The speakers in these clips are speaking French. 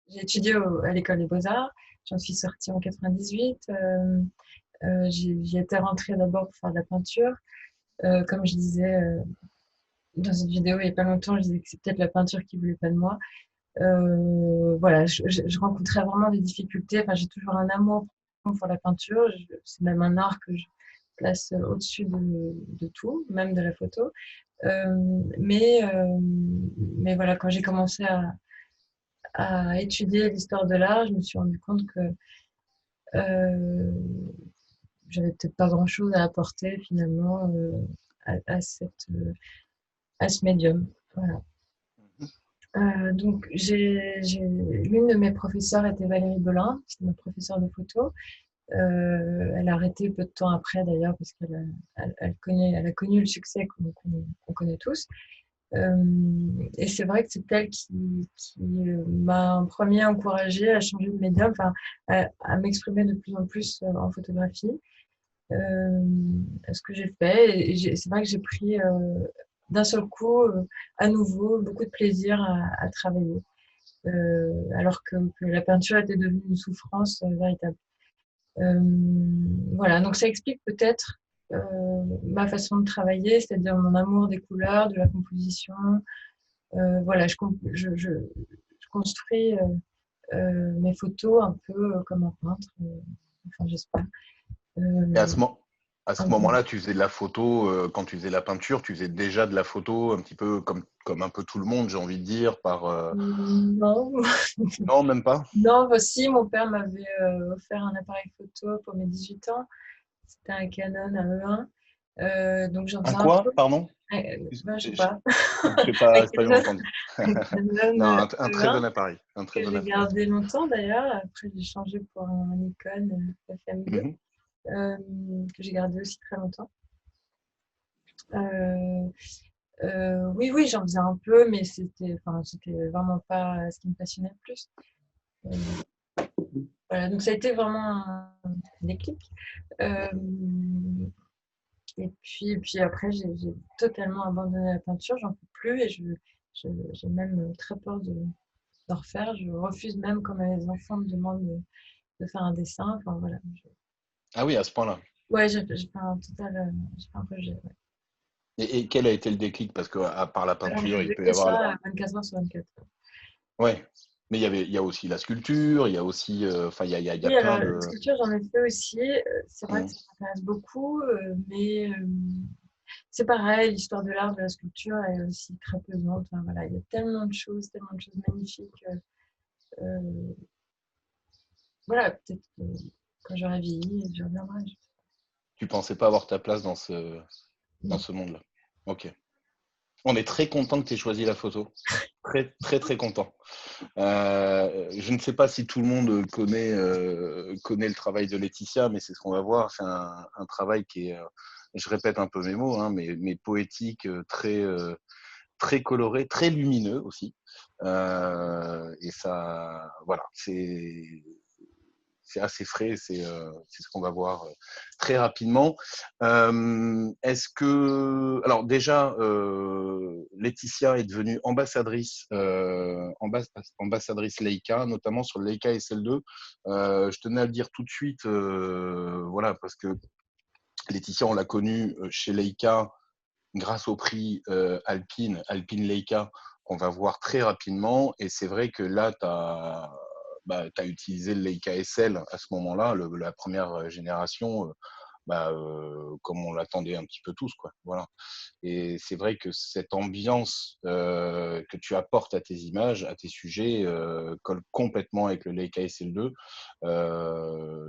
j'ai étudié à l'école des Beaux-Arts. J'en suis sortie en 98. J'y étais rentrée d'abord pour faire de la peinture. Comme je disais dans une vidéo il n'y a pas longtemps, je disais que c'est peut-être la peinture qui voulait pas de moi. Voilà, je rencontrais vraiment des difficultés. Enfin, j'ai toujours un amour pour la peinture. C'est même un art que je place au-dessus de tout, même de la photo. Euh, mais, euh, mais voilà, quand j'ai commencé à étudier l'histoire de l'art, je me suis rendu compte que euh, j'avais peut-être pas grand-chose à apporter finalement à ce médium. Voilà. Donc, l'une de mes professeurs était Valérie Belin, c'est ma professeure de photo. Elle a arrêté peu de temps après d'ailleurs parce elle a connu le succès qu'on connaît tous. Et c'est vrai que c'est elle qui m'a en premier encouragée à changer de médium, enfin, à m'exprimer de plus en plus en photographie. Euh, Ce que j'ai fait, c'est vrai que j'ai pris d'un seul coup, à nouveau, beaucoup de plaisir à travailler, alors que la peinture était devenue une souffrance véritable. Euh, voilà, donc ça explique peut-être ma façon de travailler, c'est-à-dire mon amour des couleurs, de la composition. Voilà, je construis mes photos un peu comme un peintre, enfin j'espère. Et Euh, à ce un peu. moment-là, tu faisais de la photo, quand tu faisais la peinture, tu faisais déjà de la photo un petit peu comme un peu tout le monde, j'ai envie de dire, Non, Non, même pas. non, voici, mon père m'avait offert un appareil photo pour mes 18 ans. C'était un Canon A1. Donc j'en Un faisais un quoi, peu. pardon? Ben, je sais Je pas. Un j'ai pas bien Canon, entendu. un Canon Non, un très E1 bon appareil, un très que bon j'ai appareil. gardé longtemps d'ailleurs. Après, j'ai changé pour un Nikon FM2 Mhm. euh, que j'ai gardé aussi très longtemps. Euh, oui, oui, j'en faisais un peu, mais c'était vraiment pas ce qui me passionnait le plus. Euh, voilà, donc ça a été vraiment un déclic. Euh, et puis après, j'ai totalement abandonné la peinture, j'en peux plus et j'ai même très peur de refaire. Je refuse même quand mes enfants me demandent de faire un dessin. Enfin voilà. Ah oui, à ce point-là. Ouais, j'ai fait un total, j'ai fait un rejet. Ouais. Et quel a été le déclic? Parce que à part la Alors peinture, je il faisais peut y que avoir. ça 24 heures sur 24. Ouais. Mais il y a aussi la sculpture, il y a aussi, enfin, il y a Oui, plein alors la de. sculpture, j'en ai fait aussi. C'est vrai que Mhm. ça m'intéresse beaucoup, mais c'est pareil, l'histoire de l'art, de la sculpture est aussi très pesante. Enfin, voilà, il y a tellement de choses magnifiques. Euh, voilà, peut-être que quand j'aurai vieilli, je reviendrai. Tu pensais pas avoir ta place dans Non. ce monde-là. Ok. On est très content que tu aies choisi la photo. Très, très, très content. Je ne sais pas si tout le monde connaît le travail de Laetitia, mais c'est ce qu'on va voir. C'est un travail qui est, je répète un peu mes mots, hein, mais poétique, très coloré, très lumineux aussi. Et ça, voilà, c'est assez frais, c'est ce qu'on va voir très rapidement. Est-ce que, alors déjà, Laetitia est devenue ambassadrice Leica, notamment sur le Leica SL2. Je tenais à le dire tout de suite, voilà, parce que Laetitia, on l'a connue chez Leica grâce au prix Alpine Leica, qu'on va voir très rapidement. Et c'est vrai que là, tu as utilisé le Leica SL à ce moment-là, la première génération, comme on l'attendait un petit peu tous, quoi. Voilà. Et c'est vrai que cette ambiance que tu apportes à tes images, à tes sujets, colle complètement avec le Leica SL2.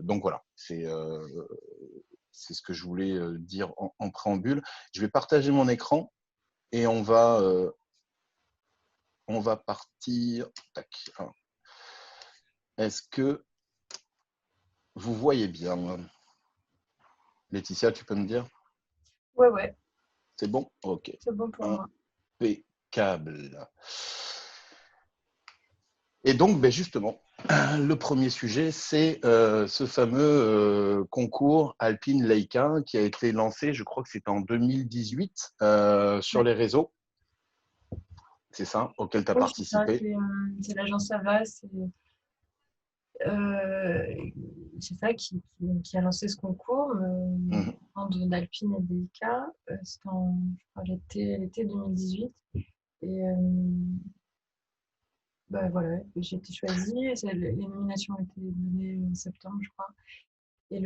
Donc voilà, c'est ce que je voulais dire en préambule. Je vais partager mon écran et on va partir. Tac. Est-ce que vous voyez bien? Laetitia, tu peux me dire? Ouais, ouais, C'est bon? Ok. c'est bon pour moi. Impeccable. Et donc, ben justement, le premier sujet, c'est ce fameux concours Alpine Leica qui a été lancé, je crois que c'était en 2018, sur Ouais. les réseaux. C'est ça, auquel tu as Oui, c'est ça, participé. c'est l'agence Havas. Euh, c'est ça qui a lancé ce concours Mhm. d'Alpine et d'EIK. C'était je crois, l'été 2018. Et bah, voilà, j'ai été choisie. Les nominations ont été données en septembre, je crois. Et,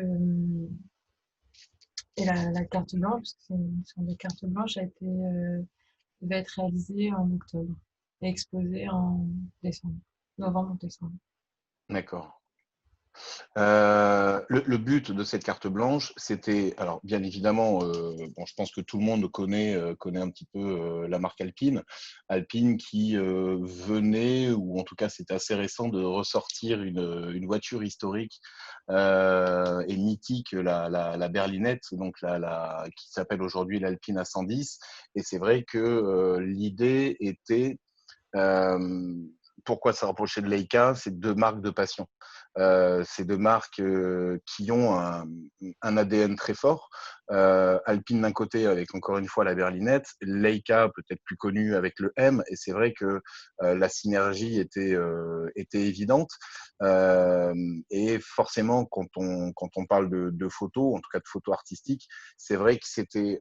la carte blanche, parce que c'est une sorte de carte blanche, va être réalisée en octobre et exposée en décembre, novembre-décembre. D'accord. Le but de cette carte blanche, c'était, alors bien évidemment, bon, je pense que tout le monde connaît un petit peu la marque Alpine. Alpine qui venait, ou en tout cas c'était assez récent, de ressortir une voiture historique et mythique, la berlinette, donc qui s'appelle aujourd'hui l'Alpine A110. Et c'est vrai que l'idée était euh, pourquoi se rapprocher de Leica? C'est deux marques de passion. C'est deux marques qui ont un ADN très fort. Alpine d'un côté avec encore une fois la berlinette, Leica peut-être plus connue avec le M, et c'est vrai que la synergie était évidente. Euh, et forcément, quand on parle de photos, en tout cas de photos artistiques, c'est vrai que c'était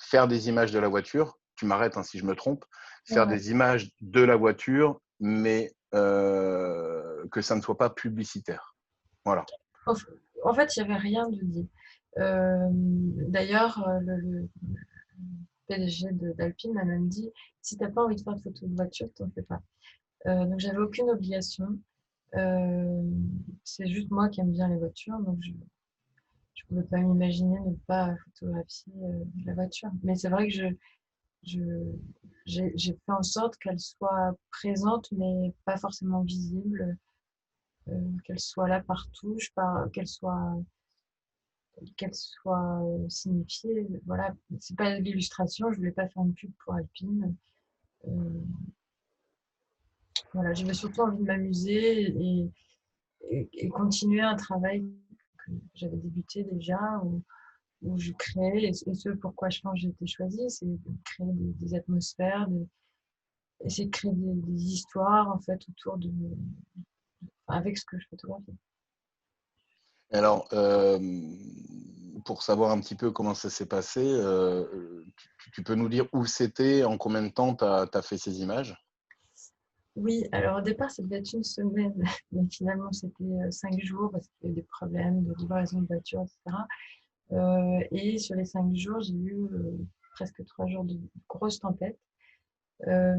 faire des images de la voiture, tu m'arrêtes hein, si je me trompe, faire Ouais. des images de la voiture, mais que ça ne soit pas publicitaire. Voilà. En, f- En fait, il n'y avait rien de dit. D'ailleurs, le PDG d'Alpine m'a même dit, si tu n'as pas envie de faire de photos de voiture, t'en fais pas. Donc, j'avais aucune obligation. Euh, c'est juste moi qui aime bien les voitures, donc je ne pouvais pas m'imaginer ne pas photographier la voiture. Mais c'est vrai que je, j'ai fait en sorte qu'elle soit présente, mais pas forcément visible, qu'elle soit là partout, qu'elle soit signifiée. Voilà, c'est pas de l'illustration, je voulais pas faire une pub pour Alpine. Euh, voilà, j'avais surtout envie de m'amuser et continuer un travail que j'avais débuté déjà, où je créais, et ce pourquoi je pense que j'ai été choisie, c'est de créer des atmosphères, essayer de créer des histoires en fait avec ce que je photographie. Alors, pour savoir un petit peu comment ça s'est passé, tu peux nous dire où c'était, en combien de temps tu as fait ces images? Oui, alors au départ, ça devait être une semaine, mais finalement, c'était 5 jours parce qu'il y a eu des problèmes de livraison de voiture, etc. Et sur les 5 jours, j'ai eu presque 3 jours de grosse tempête. Euh,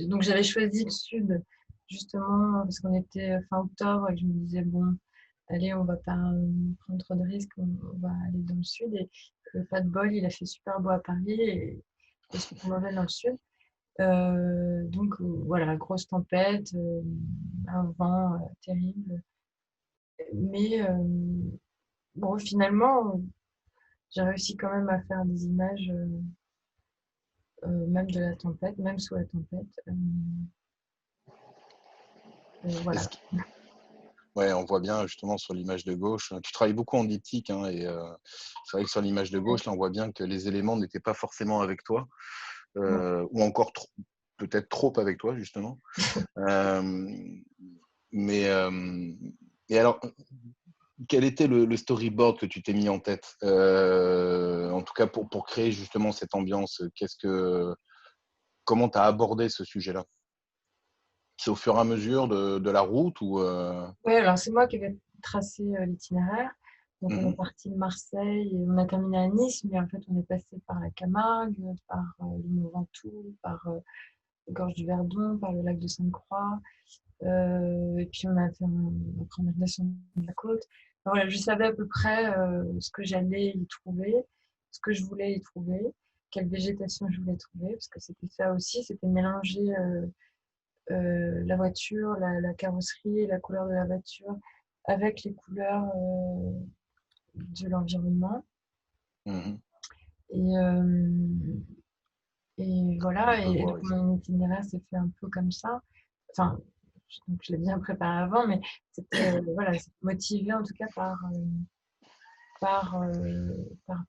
donc j'avais choisi le sud, justement, parce qu'on était fin octobre et que je me disais, bon, allez, on va pas prendre trop de risques, on va aller dans le sud. Et pas de bol, il a fait super beau à Paris et super mauvais dans le sud. Donc voilà, grosse tempête, un vent terrible. Mais bon, finalement, j'ai réussi quand même à faire des images, même de la tempête, même sous la tempête. Voilà. Est-ce que- Ouais, on voit bien justement sur l'image de gauche. Tu travailles beaucoup en diptyque, hein, et c'est vrai que sur l'image de Ouais. gauche, là, on voit bien que les éléments n'étaient pas forcément avec toi, Non. ou encore peut-être trop avec toi, justement. Euh, mais et alors, quel était le storyboard que tu t'es mis en tête, en tout cas pour créer justement cette ambiance? Comment tu as abordé ce sujet-là? C'est au fur et à mesure de la route ou Ouais, alors c'est moi qui avais tracé l'itinéraire. Donc on est Mhm, parti de Marseille et on a terminé à Nice, mais en fait on est passé par la Camargue, par le Mont Ventoux, par les gorges du Verdon, par le lac de Sainte-Croix. Et puis après on est redescendu de la côte. Enfin, voilà, je savais à peu près ce que j'allais y trouver, ce que je voulais y trouver, quelle végétation je voulais trouver, parce que c'était ça aussi, c'était mélanger la voiture, la carrosserie, la couleur de la voiture avec les couleurs de l'environnement. mhm. Et, On voilà, peut et voir donc ici. mon itinéraire s'est fait un peu comme ça. Enfin, donc je l'ai bien préparé avant, mais c'était voilà, c'était motivé en tout cas par, euh, par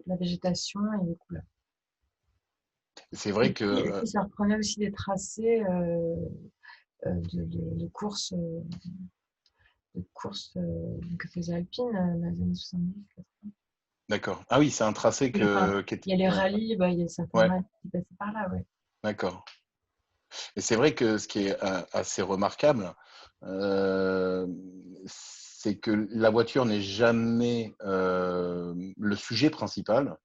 la végétation et les couleurs. C'est vrai que Et puis ça reprenait aussi des tracés. de courses, que faisait Alpine dans les années 70. D'accord. Ah oui, c'est un tracé Enfin, qui était. il y a les Ouais, rallyes, il y a certains ouais, rallyes qui passaient par là, ouais. d'accord. Et c'est vrai que ce qui est assez remarquable, euh, c'est que la voiture n'est jamais le sujet principal.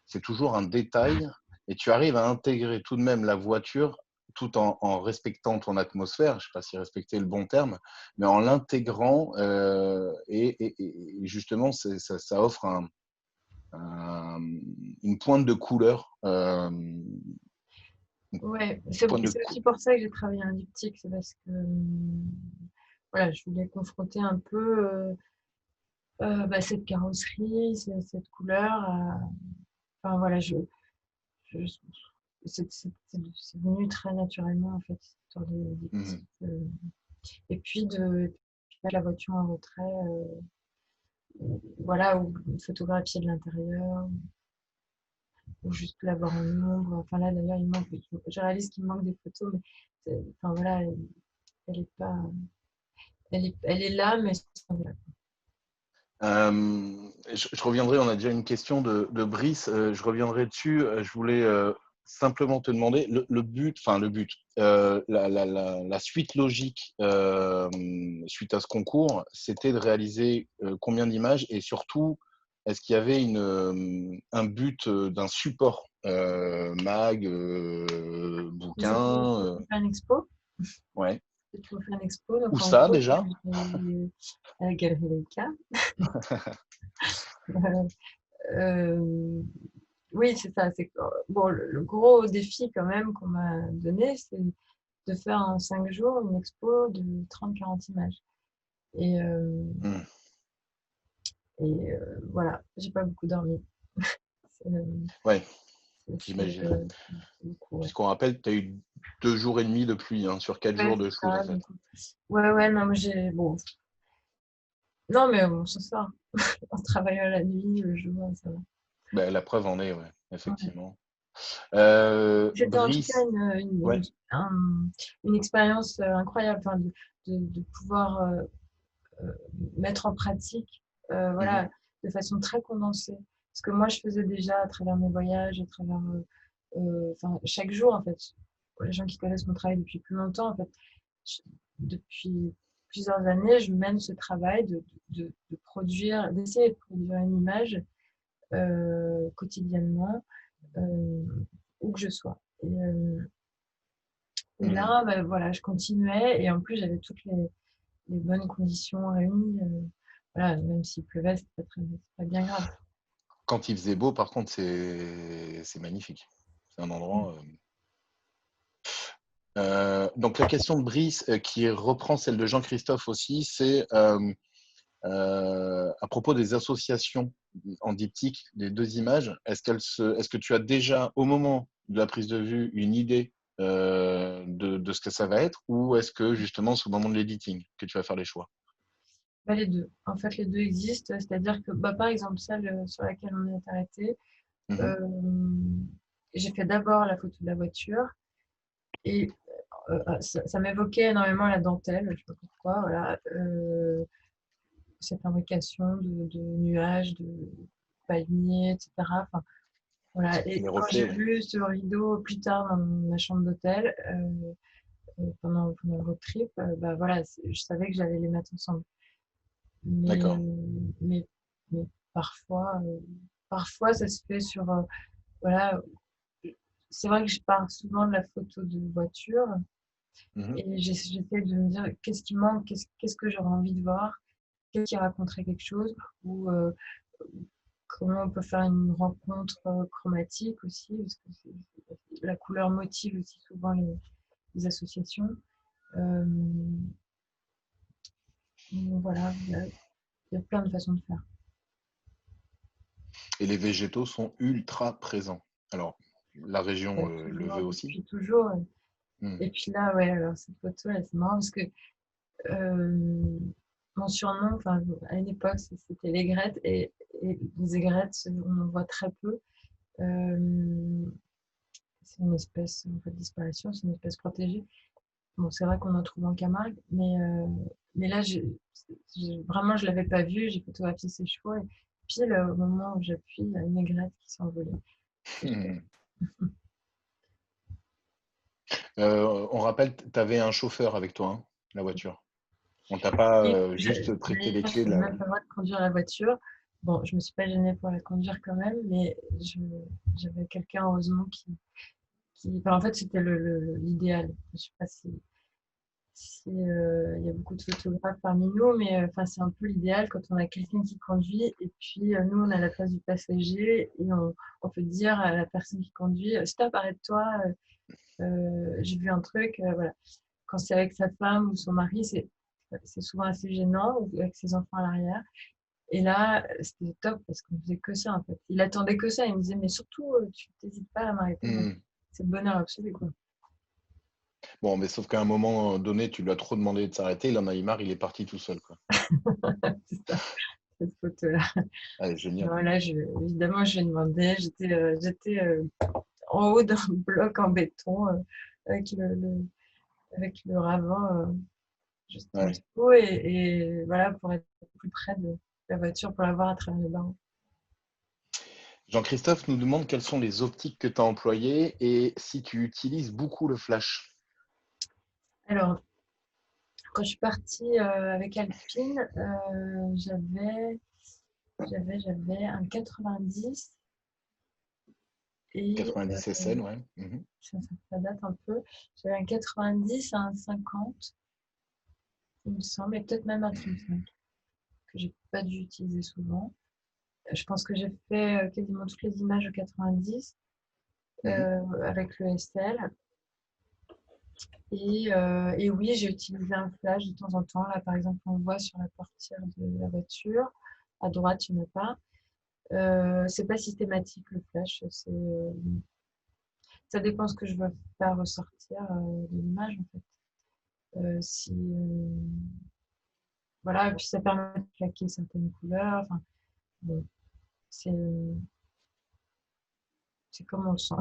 C'est toujours un détail et tu arrives à intégrer tout de même la voiture tout en respectant ton atmosphère, je ne sais pas si respecter est le bon terme, mais en l'intégrant et justement ça offre une pointe de couleur. Une Ouais, c'est pointe de c'est cou- aussi pour ça que j'ai travaillé en diptyque, c'est parce que voilà, je voulais confronter un peu cette carrosserie, cette couleur. Enfin voilà, je- c'est venu très naturellement en fait, cette histoire de Mhm. diptyque. Et puis de mettre la voiture en retrait, voilà, ou photographier de l'intérieur, ou juste l'avoir en ombre. Enfin là d'ailleurs, je réalise qu'il manque des photos, mais enfin voilà, elle est pas, elle est là, mais voilà. Je reviendrai, on a déjà une question de Brice, je reviendrai dessus. Je voulais simplement te demander le but, enfin le but, la suite logique suite à ce concours, c'était de réaliser combien d'images et surtout, est-ce qu'il y avait un but d'un support, mag, J'ai fait bouquin, une expo. ouais. J'ai toujours fait une expo, Où donc en ça gros, déjà? à la Galerie Leica. Euh, oui, c'est ça. Bon, le gros défi quand même qu'on m'a donné, c'est de faire en 5 jours une expo de 30-40 images. Et, euh, Hmm, voilà, j'ai pas beaucoup dormi. C'est ouais, c'est, j'imagine. c'est beaucoup, ouais. Puisqu'on rappelle, tu as eu 2 jours et demi de pluie sur 4 jours Ouais, de c'est shoot en ça. fait. Ouais, non, mais bon. Non, mais on s'en sort. En travaillant la nuit, le jour, ça va. Ben, la preuve en est, ouais, Ouais. effectivement. C'était en tout cas Brice, ouais. une expérience incroyable, enfin, de pouvoir euh, mettre en pratique, Mhm, voilà, de façon très condensée. Ce que moi, je faisais déjà à travers mes voyages, à travers, enfin, chaque jour, en fait. Pour les gens qui connaissent mon travail depuis plus longtemps, en fait, je- depuis plusieurs années, je mène ce travail de produire, d'essayer de produire une image quotidiennement, euh, où que je sois. Et mhm. là, voilà, je continuais et en plus, j'avais toutes les bonnes conditions réunies. Voilà, même s'il pleuvait, c'est pas bien grave. Quand il faisait beau, par contre, c'est magnifique. C'est un endroit. Donc la question de Brice, qui reprend celle de Jean-Christophe aussi, c'est à propos des associations en diptyque des deux images. Est-ce que tu as déjà, au moment de la prise de vue, une idée de ce que ça va être, ou est-ce que justement, c'est au moment de l'editing que tu vas faire les choix? Bah, les deux. En fait, les deux existent. C'est-à-dire que, par exemple, celle sur laquelle on est arrêté, Mhm. euh, j'ai fait d'abord la photo de la voiture et ça m'évoquait énormément la dentelle, je ne sais pas pourquoi, voilà. Cette imbrication de nuages, de palmiers, etc. Enfin, voilà. Et Les quand reflets, j'ai ouais. vu ce rideau plus tard dans ma chambre d'hôtel, pendant le road trip, voilà, je savais que j'allais les mettre ensemble. Mais, D'accord. mais, mais parfois, ça se fait sur, voilà, c'est vrai que je pars souvent de la photo de voiture Mhm. et j'essaie de me dire qu'est-ce qui manque, qu'est-ce que j'aurais envie de voir, qu'est-ce qui raconterait quelque chose, ou comment on peut faire une rencontre chromatique aussi, parce que la couleur motive aussi souvent les associations. Euh, donc voilà, il y a plein de façons de faire. Et les végétaux sont ultra présents. Alors, la région le veut aussi. Depuis toujours. Hmm. Et puis là, ouais, alors cette photo, là, c'est marrant parce que euh, mon surnom, enfin, à une époque, c'était l'aigrette, et les aigrettes, on en voit très peu. Euh, c'est une espèce en fait, de disparition, c'est une espèce protégée. Bon, c'est vrai qu'on en trouve en Camargue, mais là, vraiment, je l'avais pas vu. J'ai photographié ses chevaux et pile au moment où j'appuie, il y a une aigrette qui s'est envolée. On rappelle, tu avais un chauffeur avec toi, hein, la voiture. On t'a pas Et juste prêté les d'ailleurs, clés je de n'avais la. même pas le droit de conduire la voiture. Bon, je me suis pas gênée pour la conduire quand même, mais j'avais quelqu'un, heureusement, enfin, en fait, c'était l'idéal. Je sais pas si, il y a beaucoup de photographes parmi nous, mais enfin, c'est un peu l'idéal quand on a quelqu'un qui conduit et puis nous, on a la place du passager et on peut dire à la personne qui conduit, stop, arrête-toi, j'ai vu un truc, voilà. Quand c'est avec sa femme ou son mari, c'est souvent assez gênant, ou avec ses enfants à l'arrière. Et là, c'était top parce qu'on faisait que ça, en fait. Il attendait que ça. Il me disait, mais surtout, tu n'hésites pas à m'arrêter. Donc, Hmm. c'est le bonheur absolu, quoi. Bon, mais sauf qu'à un moment donné, tu lui as trop demandé de s'arrêter, il en a eu marre, il est parti tout seul, quoi. C'est ça, cette photo-là. Allez, génial. Voilà, évidemment, je lui ai demandé. J'étais en haut d'un bloc en béton avec avec le ravin juste en Ouais. dessous. Et voilà, pour être plus près de la voiture, pour la voir à travers les barreaux. Jean-Christophe nous demande quelles sont les optiques que tu as employées et si tu utilises beaucoup le flash. Alors, quand je suis partie avec Alpine, j'avais un 90 et 90 SL, ouais. Mhm. ça date un peu. J'avais un 90, un 50, il me semble, et peut-être même un 35 que j'ai pas dû utiliser souvent. Je pense que j'ai fait quasiment toutes les images au 90 Mhm. avec le SL. Et oui, j'ai utilisé un flash de temps en temps. Là, par exemple, on voit sur la portière de la voiture. À droite, il n'y en a pas. C'est pas systématique le flash. Ça dépend ce que je veux faire ressortir de l'image en fait. Si voilà, et puis ça permet de claquer certaines couleurs. Enfin, bon, c'est c'est comme on le sent.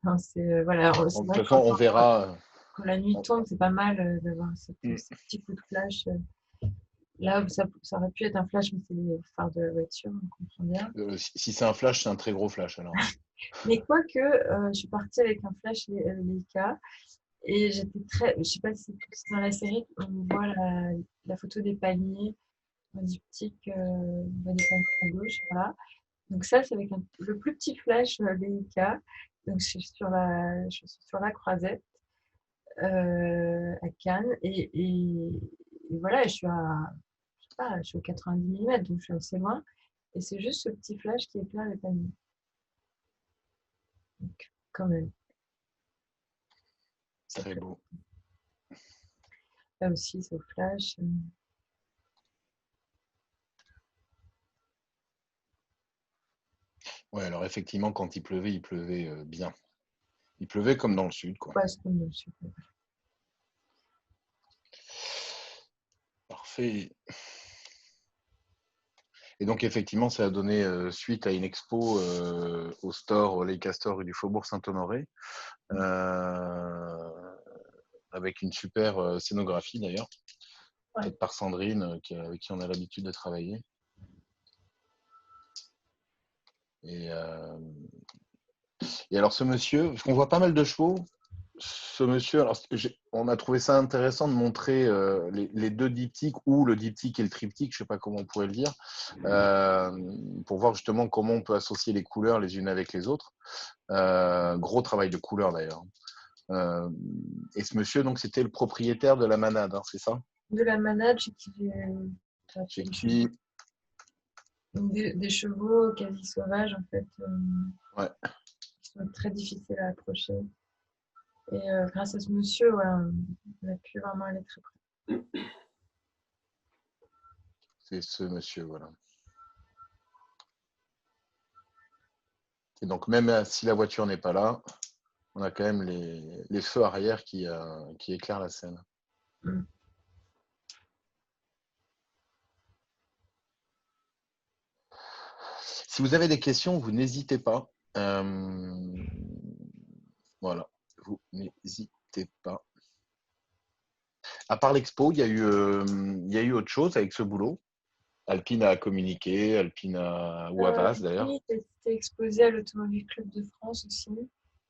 Enfin, voilà, Bon, c'est de toute vrai que façon, on verra. quand la nuit On- tombe, c'est pas mal d'avoir Mm. ces petits coups de flash. Là, ça aurait pu être un flash, mais c'est les phares de la voiture, on comprend bien. Si c'est un flash, c'est un très gros flash alors. Mais quoique, je suis partie avec un flash Leica et j'étais très. Je sais pas si c'est dans la série, on voit la photo des palmiers en diptyque, on voit des palmiers à gauche, voilà. Donc ça, c'est avec le plus petit flash Leica. Donc je suis sur la Croisette à Cannes et voilà, je sais pas, je suis au 90 mm, donc je suis assez loin. Et c'est juste ce petit flash qui éclaire les palmiers. Donc, quand même, ça Très fait. beau. Là aussi, c'est au flash. Ouais, alors effectivement, quand il pleuvait bien. Il pleuvait comme dans le sud, quoi. Ouais, c'est comme le sud. Parfait. Et donc, effectivement, ça a donné suite à une expo au store, au Leica Store rue du Faubourg Saint-Honoré, avec une super scénographie d'ailleurs, Ouais. faite par Sandrine, avec qui on a l'habitude de travailler. Et, euh, et alors, ce monsieur, parce qu'on voit pas mal de chevaux, ce monsieur, alors on a trouvé ça intéressant de montrer les deux diptyques ou le diptyque et le triptyque, je ne sais pas comment on pourrait le dire, pour voir justement comment on peut associer les couleurs les unes avec les autres. Gros travail de couleur d'ailleurs. Euh, et ce monsieur, donc, c'était le propriétaire de la manade, hein, c'est ça? De la manade, j'ai fait Chez qui? des chevaux quasi sauvages, en fait, Ouais, qui sont très difficiles à approcher. Et grâce à ce monsieur, ouais, on a pu vraiment aller très près. c'est ce monsieur, voilà. Et donc, même si la voiture n'est pas là, on a quand même les feux arrière qui éclairent la scène. Mm. Si vous avez des questions, vous n'hésitez pas. Voilà, vous n'hésitez pas. À part l'expo, il y a eu autre chose avec ce boulot? Alpine a communiqué, Alpine a, ou Havas d'ailleurs. Oui, t'es exposée à l'Automobile Club de France aussi.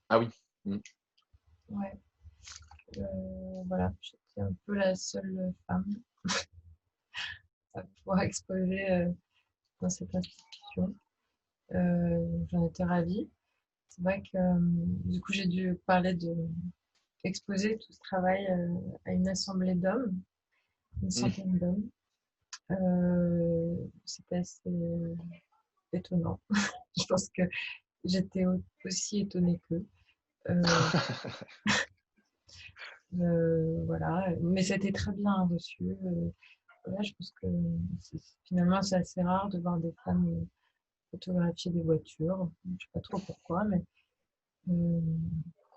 Ah oui. Mm. Ouais. Voilà, j'étais un peu la seule femme à pouvoir exposer dans cette institution. J'en étais ravie. C'est vrai que du coup, j'ai dû parler de exposer tout ce travail à une assemblée d'hommes, une Mm. centaine d'hommes. C'était assez étonnant. Je pense que j'étais aussi étonnée qu'eux. Euh, voilà, mais c'était très bien reçu. Voilà, je pense que finalement, c'est assez rare de voir des femmes photographier des voitures. Je ne sais pas trop pourquoi, mais euh,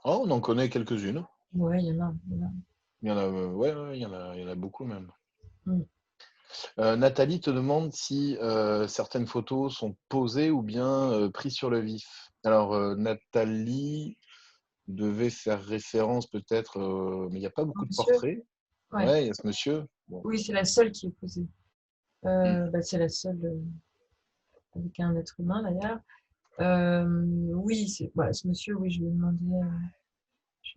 Oh, on en connaît quelques-unes. ouais, il y en a. Il y en a. Il y en a, ouais, ouais, il y en a beaucoup même. Mm. Nathalie te demande si certaines photos sont posées ou bien prises sur le vif. Alors, Nathalie devait faire référence peut-être, mais il n'y a pas beaucoup de Monsieur, portraits. ouais. Ouais, il y a ce monsieur. Bon. Oui, c'est la seule qui est posée. Hmm. Bah, c'est la seule avec un être humain d'ailleurs. Oui, voilà, ce monsieur, oui, je lui ai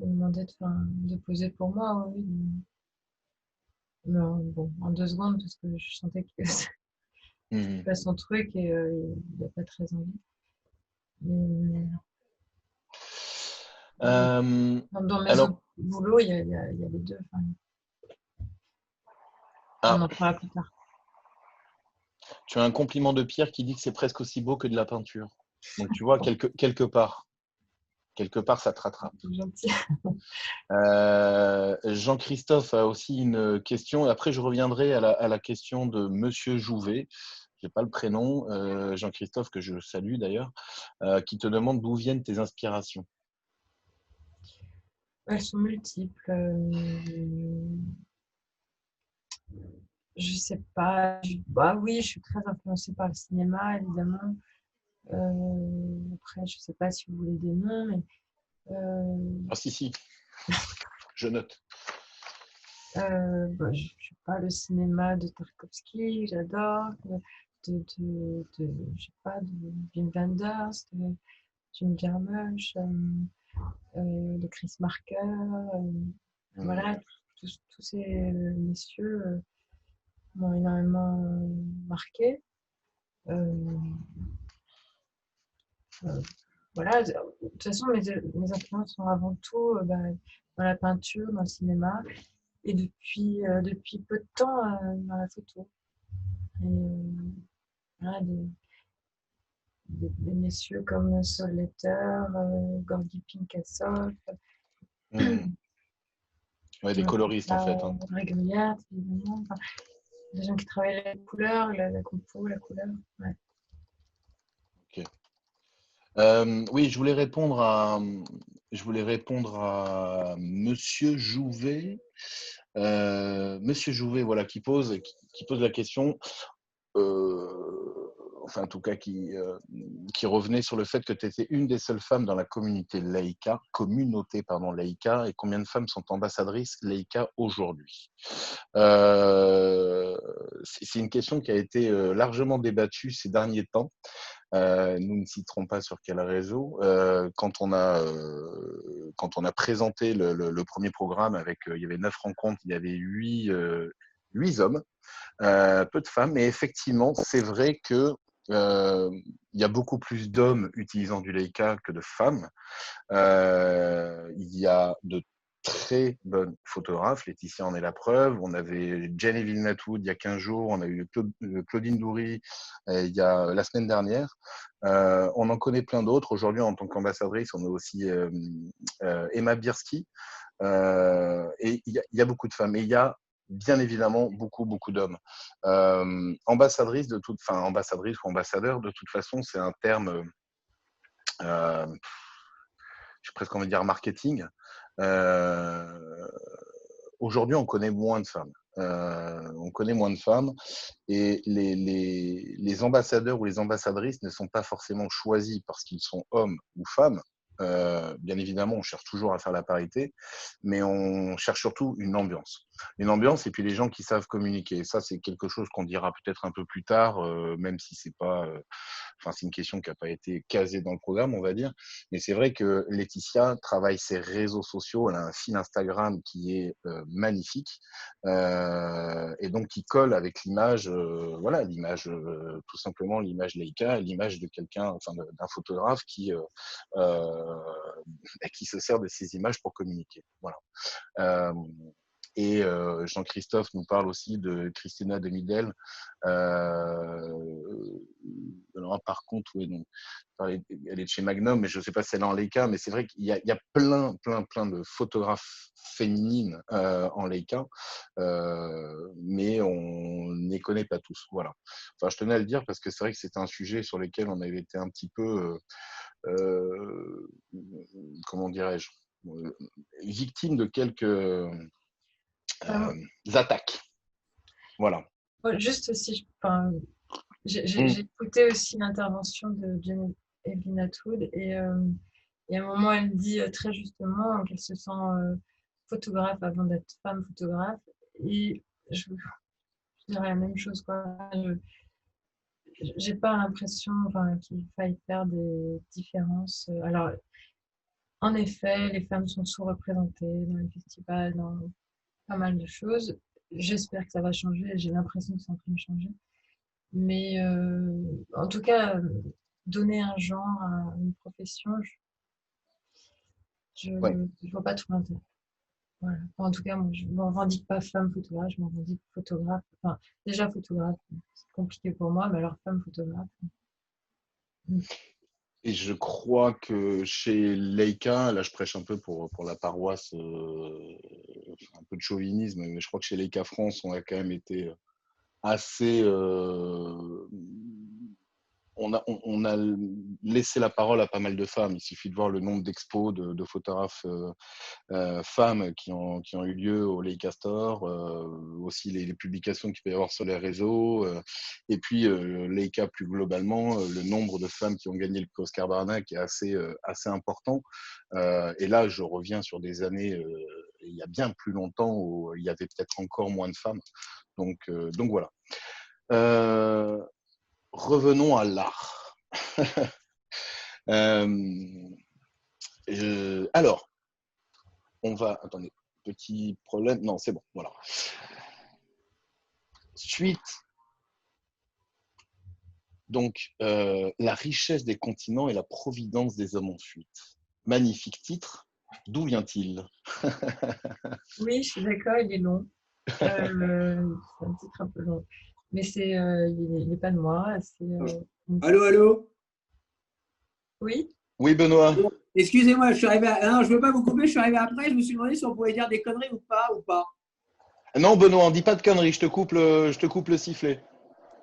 demandé de poser pour moi, oui. Mais bon, en 2 secondes, parce que je sentais que c'était Hmm. pas son truc et il n'a pas très envie. Mais, Euh, dans mes autres alors, boulots, il y a les deux. Enfin, on ah, en parlera plus tard. tu as un compliment de Pierre qui dit que c'est presque aussi beau que de la peinture. Donc, tu vois, quelque part, ça te rattrape. C'est gentil. Jean-Christophe a aussi une question, et après je reviendrai à la question de Monsieur Jouvet, je n'ai pas le prénom, Jean-Christophe, que je salue d'ailleurs, qui te demande d'où viennent tes inspirations. Elles sont multiples. Je sais pas. Bah oui, je suis très influencée par le cinéma, évidemment. Après, je sais pas si vous voulez des noms, mais Ah si, si, je note. bah, je sais pas, le cinéma de Tarkovsky, j'adore. Je sais pas, de Wim Wenders, de Jim Jarmusch, de Chris Marker. Voilà, tous ces messieurs m'ont énormément marqué. Euh, euh, voilà, de toute façon, mes influences sont avant tout bah, dans la peinture, dans le cinéma, et depuis peu de temps dans la photo. Et, voilà, des messieurs comme Saul Letter, Gorky Picasso, Hmm. Ouais, des coloristes en fait. Hein. Greg Milliard, évidemment. Enfin, des gens qui travaillent la couleur, la compo, la couleur. Ouais. Ok. Oui, je voulais répondre à Monsieur Jouvet. Monsieur Jouvet, voilà, qui pose la question. Enfin en tout cas qui revenait sur le fait que tu étais une des seules femmes dans la communauté laïca, et combien de femmes sont ambassadrices laïca aujourd'hui. C'est une question qui a été largement débattue ces derniers temps. Nous ne citerons pas sur quel réseau. Quand on a présenté le premier programme avec, il y avait 9 rencontres, il y avait 8 hommes. Peu de femmes, mais effectivement, c'est vrai que il y a beaucoup plus d'hommes utilisant du Leica que de femmes. Il y a de très bonnes photographes. Laetitia en est la preuve. On avait Jenny Villeneuve il y a 15 jours. On a eu Claudine Doury il y a la semaine dernière. On en connaît plein d'autres. Aujourd'hui, en tant qu'ambassadrice, on a aussi Emma Bierski. Et il y a beaucoup de femmes. Et il y a bien évidemment beaucoup d'hommes. Ambassadrice ambassadrice ou ambassadeur, de toute façon, c'est un terme, euh, j'ai presque envie de dire marketing. Aujourd'hui, on connaît moins de femmes. On connaît moins de femmes, et les ambassadeurs ou les ambassadrices ne sont pas forcément choisis parce qu'ils sont hommes ou femmes. Bien évidemment, on cherche toujours à faire la parité, mais on cherche surtout une ambiance. une ambiance et puis les gens qui savent communiquer. Ça, c'est quelque chose qu'on dira peut-être un peu plus tard, même si c'est pas, enfin, c'est une question qui n'a pas été casée dans le programme, on va dire. Mais c'est vrai que Laetitia travaille ses réseaux sociaux. Elle a un fil Instagram qui est magnifique et donc qui colle avec l'image, voilà, l'image, tout simplement l'image Leica, l'image de quelqu'un, enfin d'un photographe qui se sert de ces images pour communiquer. Voilà. Euh, et Jean-Christophe nous parle aussi de Christina de Midel. Alors, par contre, oui, donc, elle est de chez Magnum, mais je ne sais pas si elle est en Leica, mais c'est vrai qu'il y a plein de photographes féminines en Leica, mais on ne les connaît pas tous. Voilà. Enfin, je tenais à le dire parce que c'est vrai que c'était un sujet sur lequel on avait été un petit peu, comment dirais-je, victime de quelques Euh, attaques. Voilà. Juste aussi, enfin, j'ai écouté aussi l'intervention de Jenny Evelyn Atwood et à un moment, elle dit très justement qu'elle se sent photographe avant d'être femme photographe. Et je dirais la même chose, quoi. J'ai pas l'impression, enfin, qu'il faille faire des différences. Alors, en effet, les femmes sont sous-représentées dans les festivals, dans pas mal de choses. J'espère que ça va changer. J'ai l'impression que c'est en train de changer. Mais en tout cas, donner un genre à une profession, je Ouais. ne vois pas tout l'intérêt. Voilà. Enfin, en tout cas, moi, je ne me revendique pas femme photographe, je me revendique photographe. Enfin, déjà photographe, c'est compliqué pour moi, mais alors femme photographe. Et je crois que chez Leica, là je prêche un peu pour la paroisse, un peu de chauvinisme, mais je crois que chez Leica France, on a quand même été assez on a laissé la parole à pas mal de femmes. Il suffit de voir le nombre d'expos de photographes femmes qui ont eu lieu au Leica Store, aussi les publications qu'il peut y avoir sur les réseaux, et puis Leica plus globalement, le nombre de femmes qui ont gagné le prix Oscar Barnack est assez important. Et là, je reviens sur des années, il y a bien plus longtemps où il y avait peut-être encore moins de femmes. Donc voilà. Revenons à l'art. Alors, on va. Attendez, petit problème. Non, c'est bon, voilà. Suite. Donc, la richesse des continents et la providence des hommes en fuite. Magnifique titre. D'où vient-il? Oui, je suis d'accord, il est long. C'est un titre un peu long. Mais il n'est pas de moi. Allô, allô? Oui, Oui, Benoît. Bon, excusez-moi, je suis arrivé à... Non, je ne veux pas vous couper, je suis arrivé après, je me suis demandé si on pouvait dire des conneries ou pas. Non, Benoît, on dit pas de conneries, je te coupe le sifflet.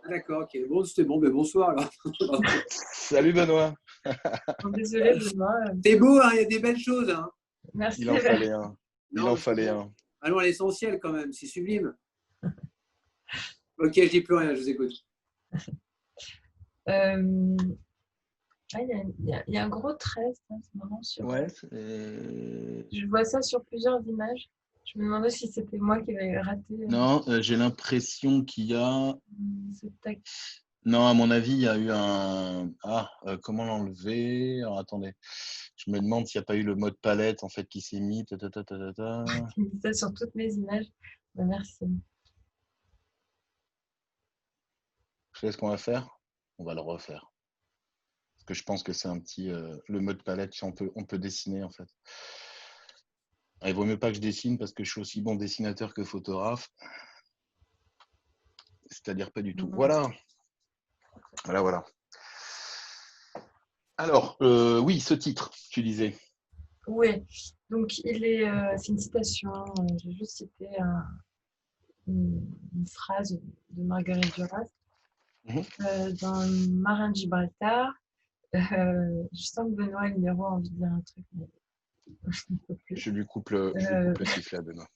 Ah, d'accord, ok. Bon, c'était bon, mais bonsoir alors. Salut, Benoît. désolé, Benoît. C'est beau, hein, il y a des belles choses. Hein. Merci. Il en fallait un. Il Non, en mais c'est fallait bon. un. Allons à l'essentiel quand même, c'est sublime. Ok, je dis plus rien, je vous écoute. Il y a un gros trait, ça, en ce moment, sur. Ouais. Je vois ça sur plusieurs images. Je me demandais si c'était moi qui avais raté Non, j'ai l'impression qu'il y a. ce tac. Non, à mon avis, il y a eu un. Ah, comment l'enlever? Alors, attendez. Je me demande s'il n'y a pas eu le mode palette en fait qui s'est mis. Tu me dis ça sur toutes mes images. Bah, merci. Je sais ce qu'on va faire. On va le refaire. Parce que je pense que c'est un petit. Le mode palette, on peut dessiner en fait. Il vaut mieux pas que je dessine parce que je suis aussi bon dessinateur que photographe. C'est-à-dire pas du tout. Voilà. Voilà. Alors, oui, ce titre, tu disais. Oui, donc c'est une citation. J'ai juste cité une phrase de Marguerite Duras dans Marin de Gibraltar. Je sens que Benoît Lignerot a envie de dire un truc, mais je ne peux plus. Je lui coupe le sifflet à Benoît.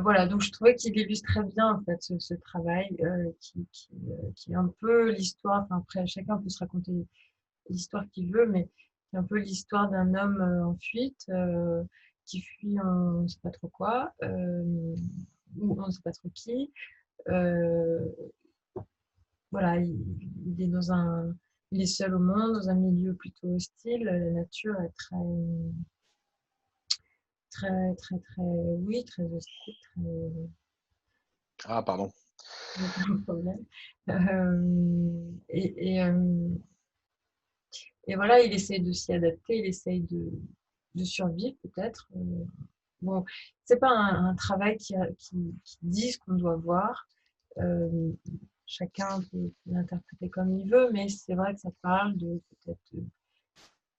Voilà, donc je trouvais qu'il illustre très bien en fait ce travail qui est un peu l'histoire. Enfin, après, chacun peut se raconter l'histoire qu'il veut, mais C'est un peu l'histoire d'un homme en fuite qui fuit on ne sait pas trop quoi, ou on ne sait pas trop qui. Voilà, il est il est seul au monde, dans un milieu plutôt hostile. La nature est très, oui, très hostile, Ah, pardon. aucun problème. Et voilà, il essaye de s'y adapter, il essaye de survivre peut-être. Bon, c'est pas un travail qui dit ce qu'on doit voir. Euh, Chacun peut l'interpréter comme il veut, mais c'est vrai que ça parle de peut-être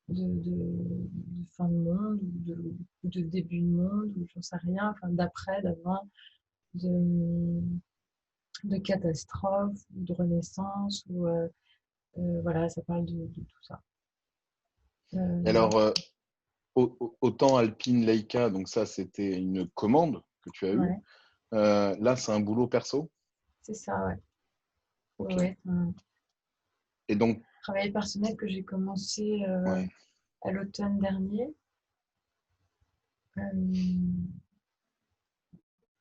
de fin de monde ou de début de monde, ou j'en sais rien, enfin d'après, d'avant, de, de catastrophe, ou de renaissance, ou voilà, ça parle de tout ça. Et alors, autant Alpine Leica, donc ça, c'était une commande que tu as eue. Ouais, Là, c'est un boulot perso. c'est ça, ouais. Ok. Ouais, un Et donc, travail personnel que j'ai commencé ouais, à l'automne dernier.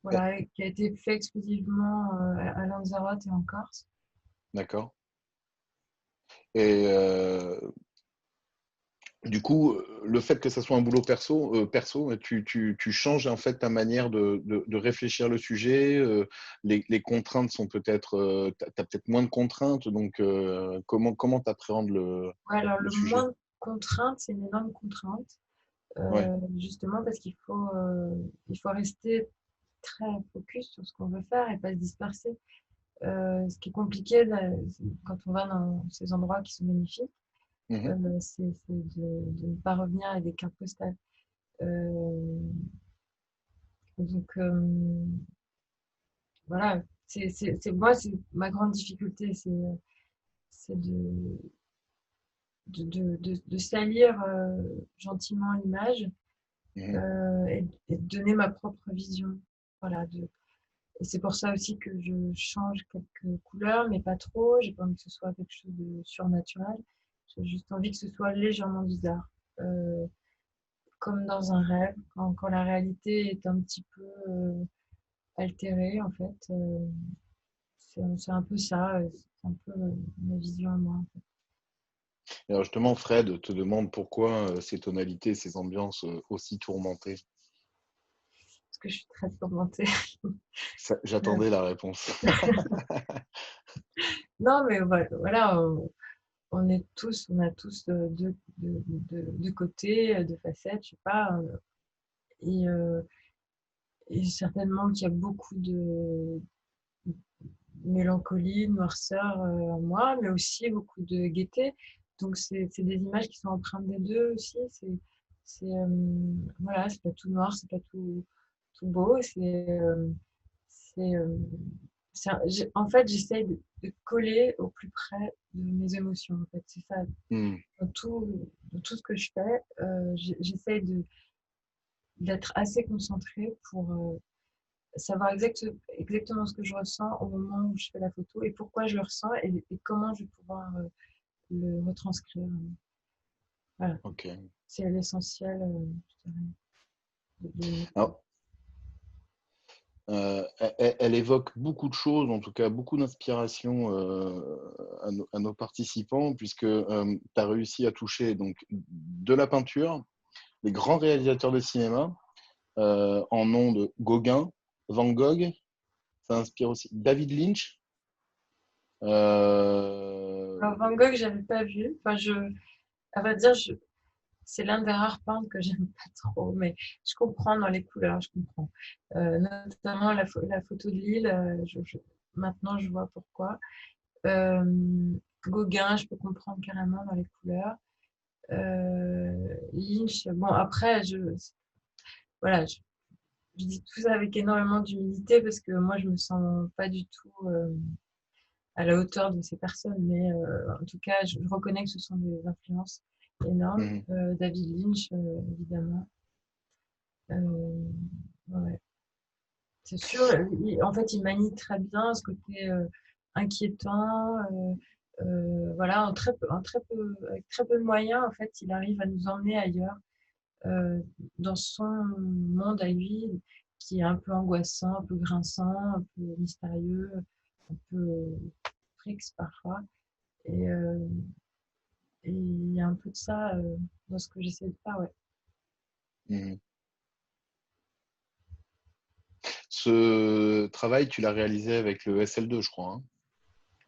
Voilà, qui a été fait exclusivement à Lanzarote et en Corse. d'accord. Et du coup, le fait que ça soit un boulot perso, tu changes en fait ta manière de réfléchir le sujet. Les contraintes sont peut-être, tu as peut-être moins de contraintes. Donc, comment tu appréhendes Ouais, alors le le sujet? moins de contraintes, c'est une énorme contrainte, Ouais. justement parce il faut rester très focus sur ce qu'on veut faire et pas se disperser. Ce qui est compliqué quand on va dans ces endroits qui sont magnifiques, Mhm. c'est de ne pas revenir avec des cartes postales. Euh, donc voilà, moi, c'est ma grande difficulté, c'est de salir gentiment l'image Mhm. et de donner ma propre vision. Voilà, et c'est pour ça aussi que je change quelques couleurs, mais pas trop. J'ai pas envie que ce soit quelque chose de surnaturel. J'ai juste envie que ce soit légèrement bizarre. Euh, Comme dans un rêve, quand la réalité est un petit peu altérée, en fait. C'est un peu ça, c'est un peu ma vision à moi. En fait. Et alors justement, Fred te demande pourquoi ces tonalités, ces ambiances aussi tourmentées. Parce que je suis très tourmentée. J'attendais la réponse. Non, mais voilà, on a tous deux côtés, deux facettes, je sais pas. Et, euh, et certainement qu'il y a beaucoup de mélancolie, de noirceur en moi, mais aussi beaucoup de gaieté. Donc c'est des images qui sont empreintes des deux aussi. Voilà, c'est pas tout noir, c'est pas tout beau. C'est, euh, en fait, j'essaye de coller au plus près de mes émotions. En fait, c'est ça. Hmm. Dans tout ce que je fais, j'essaye d'être assez concentrée pour savoir exactement ce que je ressens au moment où je fais la photo et pourquoi je le ressens et comment je vais pouvoir le retranscrire. Voilà, Ok. c'est l'essentiel, je dirais, de Alors, elle évoque beaucoup de choses, en tout cas beaucoup d'inspiration à nos participants, puisque tu as réussi à toucher donc, de la peinture, les grands réalisateurs de cinéma, en nom de Gauguin, Van Gogh, ça inspire aussi David Lynch. Alors, Van Gogh, j'avais pas vu. Enfin, à vrai dire, c'est l'un des rares peintres que j'aime pas trop, mais je comprends dans les couleurs, je comprends. Notamment la photo de Lille, maintenant je vois pourquoi. Euh, Gauguin, je peux comprendre carrément dans les couleurs. Lynch, bon après, voilà, je dis tout ça avec énormément d'humilité parce que moi je me sens pas du tout à la hauteur de ces personnes, mais en tout cas, je reconnais que ce sont des influences énormes. Mhm. David Lynch, évidemment. Euh, ouais. C'est sûr, en fait, il manie très bien ce côté inquiétant, Voilà, avec très peu de moyens, en fait, il arrive à nous emmener ailleurs, dans son monde à lui, qui est un peu angoissant, un peu grinçant, un peu mystérieux, un peu triste parfois. Et, euh, et il y a un peu de ça dans ce que j'essaie de faire, ouais. Mhm. Ce travail, tu l'as réalisé avec le SL2, je crois. Hein.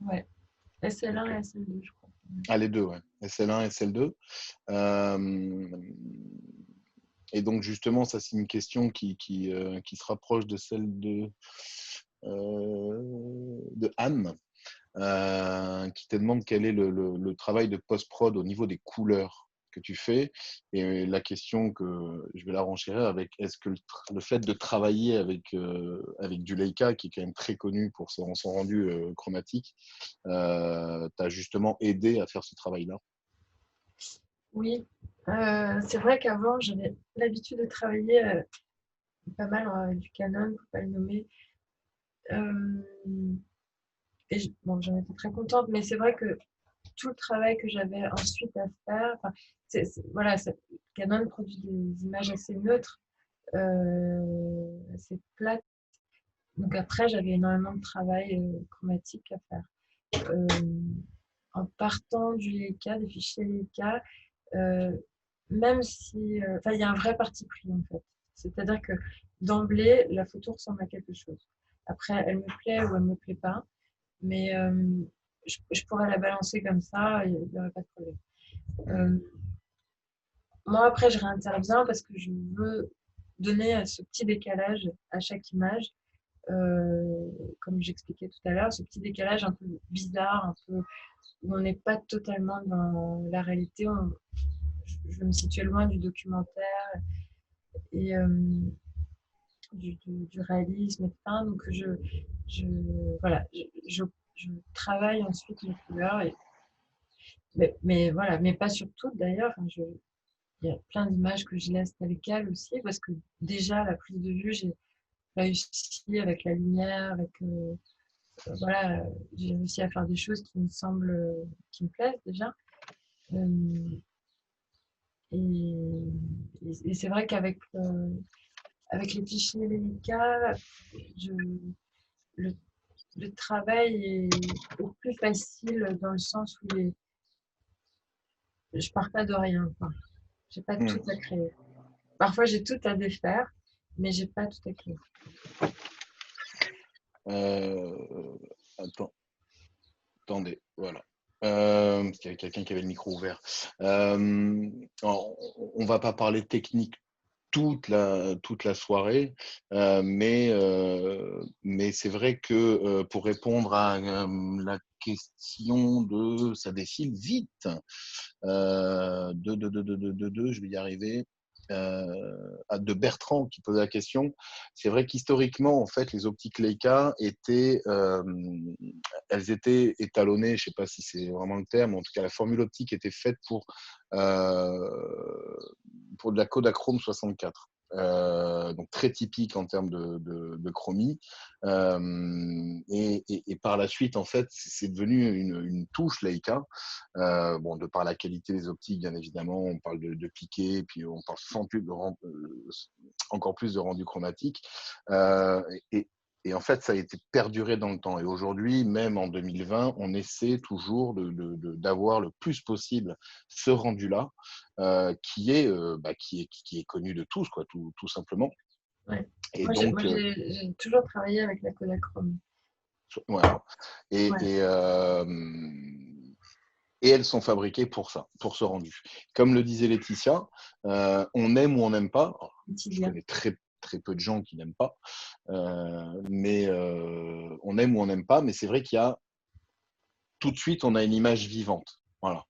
Ouais. SL1 Ok. et SL2, je crois. Ah, les deux, ouais. SL1, SL2. Et donc, justement, ça, c'est une question qui se rapproche de celle de Anne, qui te demande quel est le travail de post-prod au niveau des couleurs que tu fais. Et la question que je vais la renchérir avec, est-ce que le fait de travailler avec du Leica, qui est quand même très connu pour son rendu chromatique, t'a justement aidé à faire ce travail-là? Oui, c'est vrai qu'avant, j'avais l'habitude de travailler pas mal du Canon, faut pas le nommer. Euh, bon, j'en étais très contente, mais c'est vrai que tout le travail que j'avais ensuite à faire, enfin, voilà, Canon produit des images assez neutres, assez plates. Donc après, j'avais énormément de travail chromatique à faire. En partant du Leica, des fichiers Leica, euh, même si, enfin, il y a un vrai parti pris en fait. C'est-à-dire que d'emblée, la photo ressemble à quelque chose. Après, elle me plaît ou elle me plaît pas, mais je pourrais la balancer comme ça, il n'y aurait pas de problème. Euh, Moi, après, je réinterviens parce que je veux donner ce petit décalage à chaque image, euh, comme j'expliquais tout à l'heure, ce petit décalage un peu bizarre, un peu où on n'est pas totalement dans la réalité. Je veux me situer loin du documentaire et du réalisme, etc. Donc, je, voilà, je travaille ensuite les couleurs, mais voilà, mais pas sur toutes d'ailleurs. Enfin, il y a plein d'images que je laisse telles quelles aussi, parce que déjà, la prise de vue, j'ai réussi avec la lumière, avec voilà, j'ai réussi à faire des choses qui me semblent, qui me plaisent déjà. Euh, et et c'est vrai qu'avec avec les fichiers délicats, je, le, le travail est plus facile dans le sens où je pars pas de rien. Enfin, j'ai pas Hmm. tout à créer. Parfois, j'ai tout à défaire, mais j'ai pas tout à créer. Euh, attends, attendez, voilà. Parce qu'il y avait quelqu'un qui avait le micro ouvert. On ne va pas parler technique toute la soirée, mais c'est vrai que pour répondre à la question de ça défile vite, je vais y arriver. De Bertrand qui posait la question. C'est vrai qu'historiquement, en fait, les optiques Leica elles étaient étalonnées. Je ne sais pas si c'est vraiment le terme. En tout cas, la formule optique était faite euh, pour de la Kodachrome 64. Donc très typique en termes de chromie. Et par la suite, en fait, c'est devenu une touche Leica. Bon, de par la qualité des optiques, bien évidemment, on parle de piqué, puis on parle encore plus de rendu chromatique. Euh, et, et en fait, ça a été perduré dans le temps. Et aujourd'hui, même en 2020, on essaie toujours d'avoir le plus possible ce rendu-là, qui est connu de tous, quoi, tout simplement. Ouais. Et Moi, donc, j'ai toujours travaillé avec la Kodachrome. voilà. Et, Ouais, et, euh, et elles sont fabriquées pour ça, pour ce rendu. Comme le disait Laetitia, on aime ou on n'aime pas. Je quotidien. connais très peu de gens qui n'aiment pas, mais on aime ou on n'aime pas. Mais c'est vrai qu'il y a tout de suite, on a une image vivante. Voilà.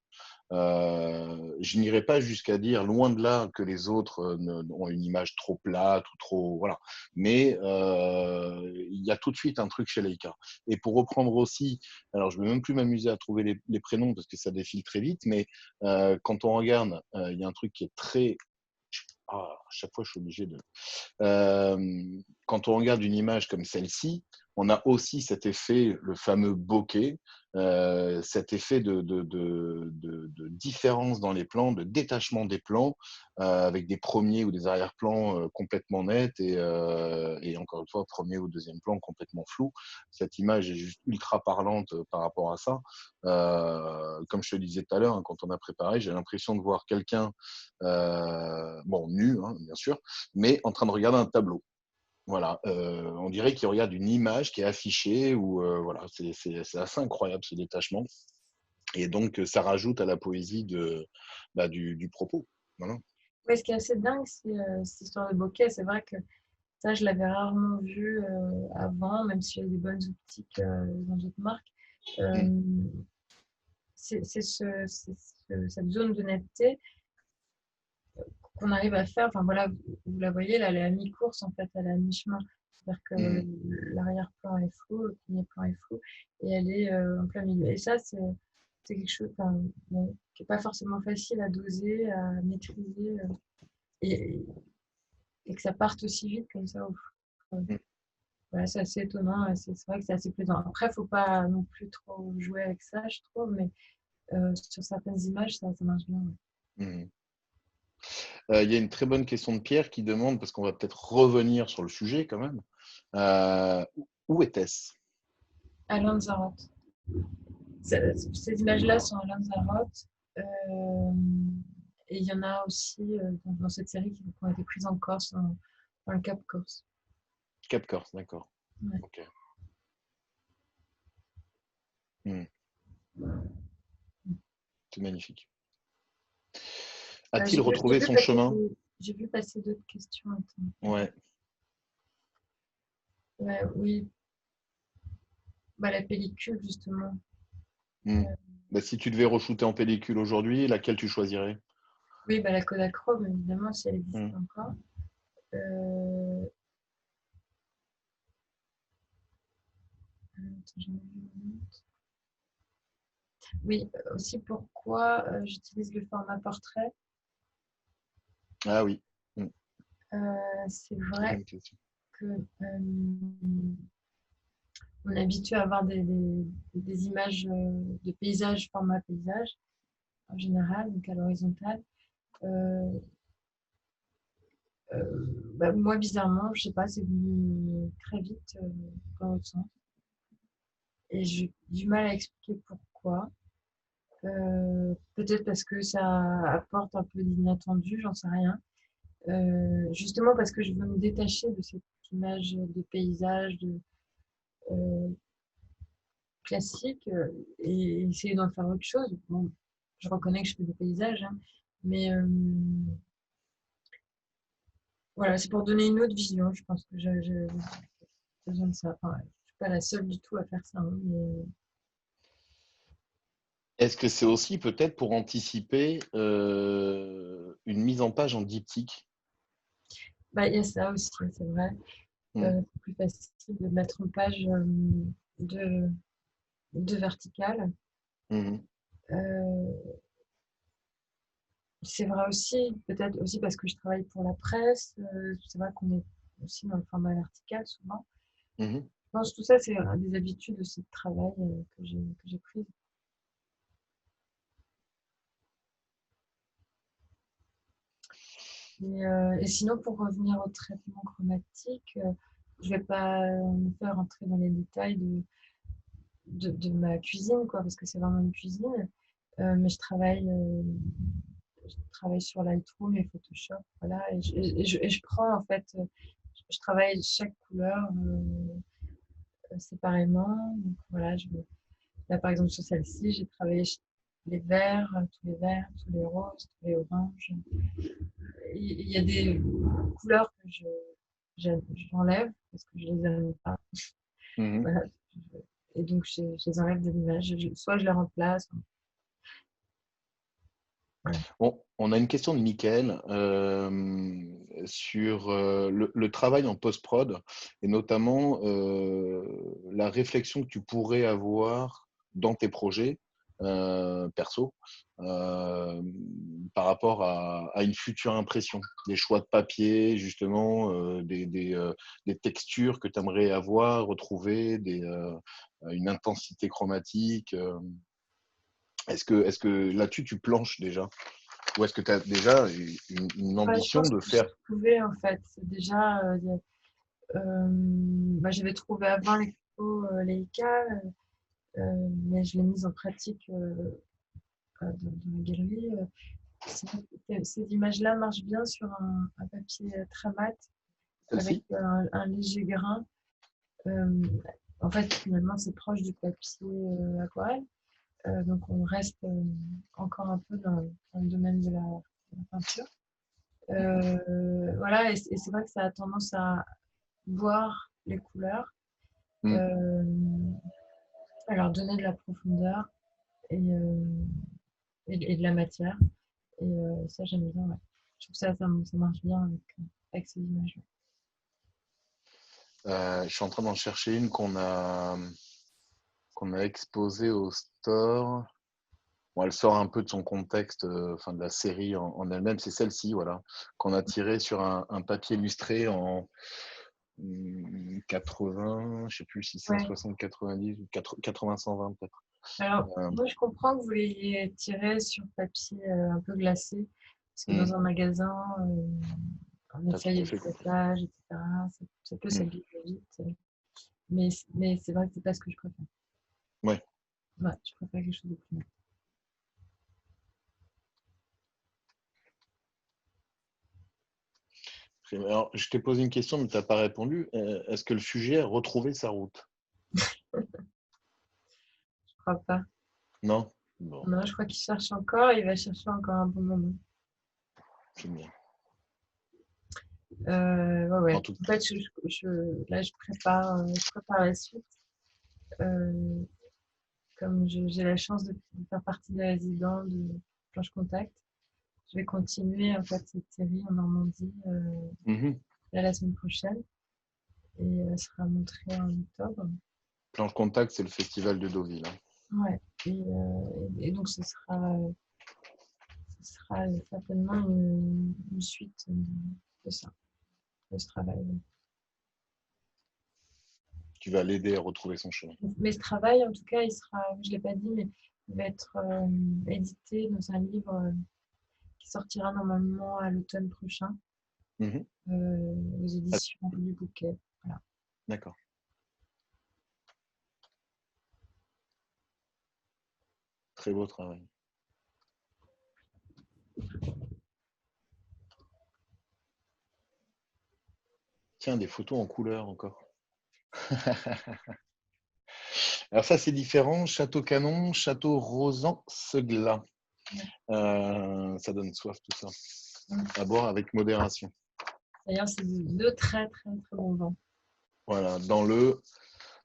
Je n'irai pas jusqu'à dire, loin de là, que les autres ont une image trop plate ou trop. Voilà. Mais il y a tout de suite un truc chez Leica. Et pour reprendre aussi, alors je ne vais même plus m'amuser à trouver les prénoms parce que ça défile très vite, mais quand on regarde, il y a un truc qui est très. À chaque fois, je suis obligé de. Quand on regarde une image comme celle-ci, on a aussi cet effet, le fameux bokeh, cet effet de différence dans les plans, de détachement des plans, avec des premiers ou des arrière-plans complètement nets et encore une fois, premier ou deuxième plan complètement flou. Cette image est juste ultra parlante par rapport à ça. Comme je te disais tout à l'heure, hein, quand on a préparé, j'ai l'impression de voir quelqu'un, bon, nu, hein, bien sûr, mais en train de regarder un tableau. Voilà, on dirait qu'il regarde une image qui est affichée ou voilà, c'est assez incroyable ce détachement. Et donc, ça rajoute à la poésie du propos. Voilà. Ouais, ce qui est assez dingue, c'est cette histoire de bokeh. C'est vrai que ça, je l'avais rarement vu avant, même s'il y a des bonnes optiques dans d'autres marques. Mm. C'est cette zone de netteté qu'on arrive à faire. Enfin voilà, vous la voyez là, elle est à mi-course en fait, elle est à mi-chemin. C'est-à-dire que Mm. l'arrière-plan est flou, le premier plan est flou, et elle est en plein milieu. Et ça, c'est quelque chose bon, qui n'est pas forcément facile à doser, à maîtriser, et, et que ça parte aussi vite comme ça. Mm. Voilà, c'est assez étonnant, c'est vrai que c'est assez plaisant. Après, il ne faut pas non plus trop jouer avec ça, je trouve, mais sur certaines images, ça marche bien. Ouais. Mm. Il y a une très bonne question de Pierre qui demande, parce qu'on va peut-être revenir sur le sujet quand même, où était-ce? À Lanzarote. Ces images-là sont à Lanzarote. Et il y en a aussi dans cette série qui ont été prises en Corse, dans le Cap Corse. Cap Corse, d'accord. Ouais. Ok. Mm. C'est magnifique. A-t-il retrouvé son chemin? J'ai vu passer d'autres questions. Attends. Ouais. Ouais, oui, bah, la pellicule, justement. Mm. Bah, si tu devais re-shooter en pellicule aujourd'hui, laquelle tu choisirais? Oui, bah, la Kodachrome, évidemment, si elle existe Mm. encore. Euh, attends, j'en ai vu une autre. Oui, aussi pourquoi j'utilise le format portrait. Ah oui. Mm. C'est Très vrai bonne question. que on est habitué à avoir des images de paysages, format paysage en général, donc à l'horizontale. Euh, bah, moi, bizarrement, je sais pas, c'est venu très vite dans l'autre sens. Et j'ai du mal à expliquer pourquoi. Peut-être parce que ça apporte un peu d'inattendu, j'en sais rien. Justement parce que je veux me détacher de cette image de paysage, euh, classique, et essayer d'en faire autre chose. Bon, je reconnais que je fais des paysages, hein, mais voilà, c'est pour donner une autre vision. Je pense que j'ai besoin de ça. Enfin, je ne suis pas la seule du tout à faire ça, hein, mais Est-ce que c'est aussi peut-être pour anticiper une mise en page en diptyque? bah, il y a ça aussi, c'est vrai. Mm. C'est plus facile de mettre en page de, de verticale. Mhm. Euh, c'est vrai aussi, peut-être aussi parce que je travaille pour la presse. C'est vrai qu'on est aussi dans le format vertical souvent. Mhm. Je pense que tout ça, c'est des habitudes aussi de travail que j'ai prises. Et sinon, pour revenir au traitement chromatique, je ne vais pas me faire entrer dans les détails de ma cuisine, quoi, parce que c'est vraiment une cuisine. Mais je travaille sur Lightroom et Photoshop, voilà, et je prends en fait, je travaille chaque couleur séparément. Donc voilà, là par exemple sur celle-ci, j'ai travaillé les verts, tous les verts, tous les roses, tous les oranges. Il y a des couleurs que j'enlève parce que je les aime pas. Mhm. Voilà. Et donc je les enlève de l'image. Soit je les remplace. Voilà. Bon, on a une question de Mickaël sur le travail en post-prod et notamment la réflexion que tu pourrais avoir dans tes projets perso, par rapport à une future impression, des choix de papier, justement, des textures que tu aimerais avoir, retrouver, une intensité chromatique. Est-ce que là-dessus, tu planches déjà? Ou est-ce que tu as déjà une Ouais, je ambition pense de que j'ai faire? trouvé, en fait. C'est déjà, j'avais trouvé avant l'expo Leica, mais je l'ai mise en pratique dans la galerie. Ces images-là marchent bien sur un papier très mat, avec Celle-ci? un léger grain. Euh, En fait, finalement, c'est proche du papier aquarelle. Donc, on reste encore un peu dans le domaine de la peinture. Voilà, et c'est vrai que ça a tendance à voir les couleurs, Mm. euh, à leur donner de la profondeur et de la matière. Et ça, j'aime bien. Ouais. Je trouve que ça marche bien avec ces images. Je suis en train d'en chercher une qu'on a exposée au store. Bon, elle sort un peu de son contexte, enfin de la série en elle-même. C'est celle-ci, voilà, qu'on a tirée sur un papier illustré en 80, je sais plus si c'est en Ouais. 60, 90 ou 80, 120 peut-être. Alors, Euh, moi, je comprends que vous l'ayez tiré sur papier un peu glacé, parce que mm, dans un magasin, on T'as tout essaye à de fait compris. étage, etc. Ça peut Mm. s'abîmer vite. Mais c'est vrai que c'est pas ce que je préfère. Ouais. Ouais, je préfère quelque chose de plus net. Alors, je t'ai posé une question, mais tu n'as pas répondu. Est-ce que le sujet a retrouvé sa route? Je crois pas. Non? Bon, Non, je crois qu'il cherche encore. Il va chercher encore un bon moment. c'est bien. Ouais, ouais. En tout En fait, là, je prépare la suite. Euh, Comme j'ai la chance de faire partie des résidents de Planche Contact, je vais continuer en fait cette série en Normandie Mhm. là, la semaine prochaine et elle sera montrée en octobre. Planche Contact, c'est le festival de Deauville, hein. Ouais. Et donc ce sera certainement une suite de ça, de ce travail. Tu vas l'aider à retrouver son chemin. Mais ce travail, en tout cas, je ne l'ai pas dit, mais il va être édité dans un livre qui sortira normalement à l'automne prochain Mhm. aux éditions du Bouquet. Voilà. D'accord. Très beau travail. Tiens, des photos en couleur encore. Alors ça, c'est différent. Château Canon, Château Rosan, Seugla. Ça donne soif tout ça. À boire avec modération. D'ailleurs, c'est deux très, très, très bons vins. Voilà, dans le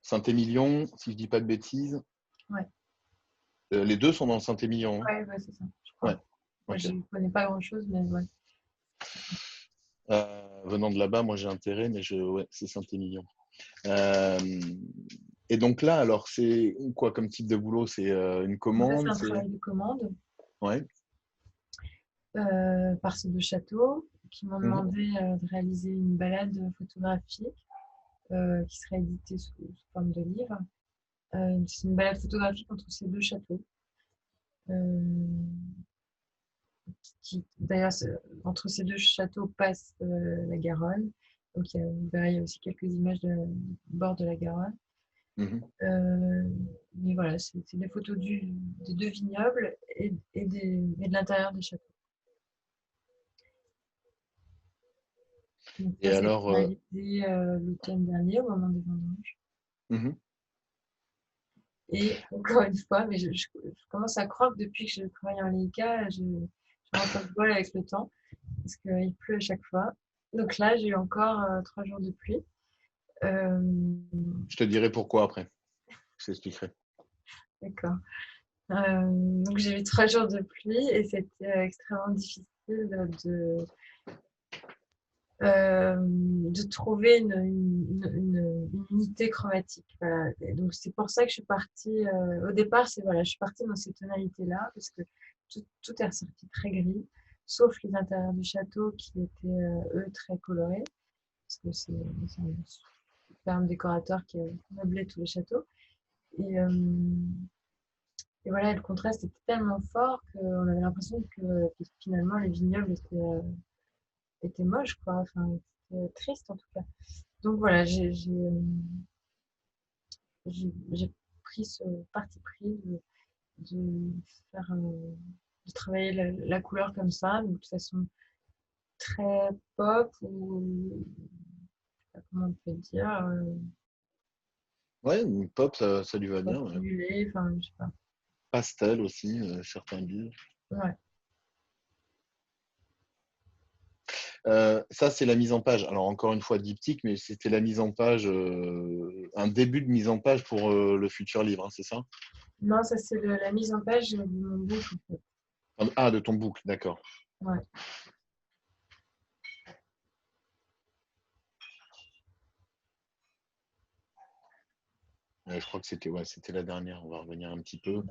Saint-Émilion, si je dis pas de bêtises. Ouais, Les deux sont dans le Saint-Émilion, hein. ouais, ouais, c'est ça, je crois. Ouais, Moi, ok. je ne connais pas grand-chose, mais ouais. Venant de là-bas, moi j'ai intérêt, mais ouais, c'est Saint-Émilion. Euh, et donc là, alors c'est quoi comme type de boulot? C'est une Donc là, c'est commande, un c'est travail de commande ouais. par ces deux châteaux qui m'ont Mhm. demandé de réaliser une balade photographique qui sera éditée sous forme de livre. C'est une balade photographique entre ces deux châteaux. Euh, D'ailleurs, entre ces deux châteaux passe la Garonne. Donc, vous verrez, il y a aussi quelques images du bord de la Garonne. Mhm. Mais voilà, c'est des photos des deux vignobles et de l'intérieur des châteaux. Donc, Et ça a été alors, réalisé l'automne dernier au moment des vendanges. mhm. Et encore une fois, mais je commence à croire que depuis que je travaille en Leica, je rentre pas de bol avec le temps parce qu'il pleut à chaque fois. Donc là, j'ai eu encore 3 jours de pluie. Euh, Je te dirai pourquoi après. Je t'expliquerai. d'accord. Donc j'ai eu 3 jours de pluie et c'était extrêmement difficile de trouver une unité chromatique. Voilà. Et donc c'est pour ça que je suis partie. Au départ, je suis partie dans ces tonalités-là parce que tout est ressorti très gris, sauf les intérieurs du château qui étaient eux très colorés, parce que c'est un superbe décorateur qui a meublé tous les châteaux. Et, euh, et voilà, le contraste était tellement fort qu'on avait l'impression que finalement les vignobles étaient moches, quoi. Enfin, c'était triste en tout cas. Donc voilà, j'ai pris ce parti pris de faire, de travailler la couleur comme ça, donc de façon très pop ou je sais pas comment on peut dire, Ouais, une pop, ça lui va pop bien. Ouais. ondulée, enfin je sais pas. Pastel aussi, certains disent. Ouais. Ça, c'est la mise en page. Alors, encore une fois, diptyque, mais c'était la mise en page, un début de mise en page pour le futur livre, hein, c'est ça? Non, ça c'est la mise en page de mon book en fait. Ah, de ton boucle, d'accord. Ouais. Je crois que c'était la dernière. On va revenir un petit peu.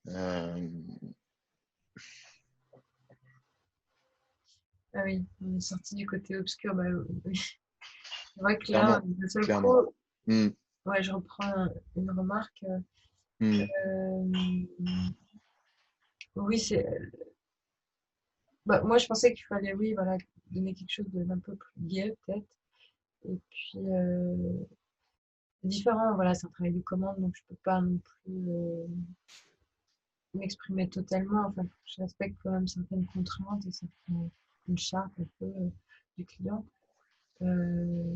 Euh, Ah oui, on est sorti du côté obscur. Bah, oui. C'est vrai que là, clairement, d'un seul clairement. coup, Hmm, ouais, je reprends une remarque. hmm. Oui, bah, moi, je pensais qu'il fallait, oui, voilà, donner quelque chose d'un peu plus gai, peut-être. Et puis, différent, voilà, c'est un travail de commande, donc je peux pas non plus m'exprimer totalement. Enfin, je respecte quand même certaines contraintes et une charte un peu du client. Euh,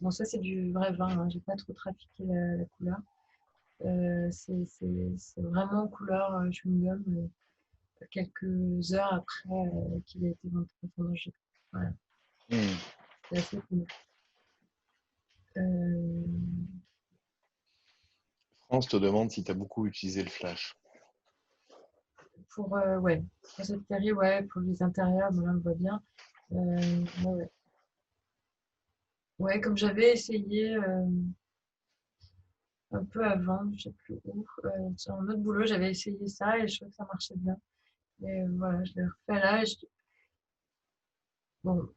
bon, ça, c'est du vrai vin, hein. J'ai pas trop trafiqué la couleur. C'est vraiment couleur chewing-gum quelques heures après qu'il a été vendangé. Voilà, Hmm. c'est assez cool. Euh, France te demande si tu as beaucoup utilisé le flash. ouais, pour cette série, ouais, pour les intérieurs, bon, là, on le voit bien. Ouais, ouais. Ouais, comme j'avais essayé un peu avant, je sais plus où, sur un autre boulot, j'avais essayé ça et je trouvais que ça marchait bien. Et voilà, je l'ai refait là. Bon,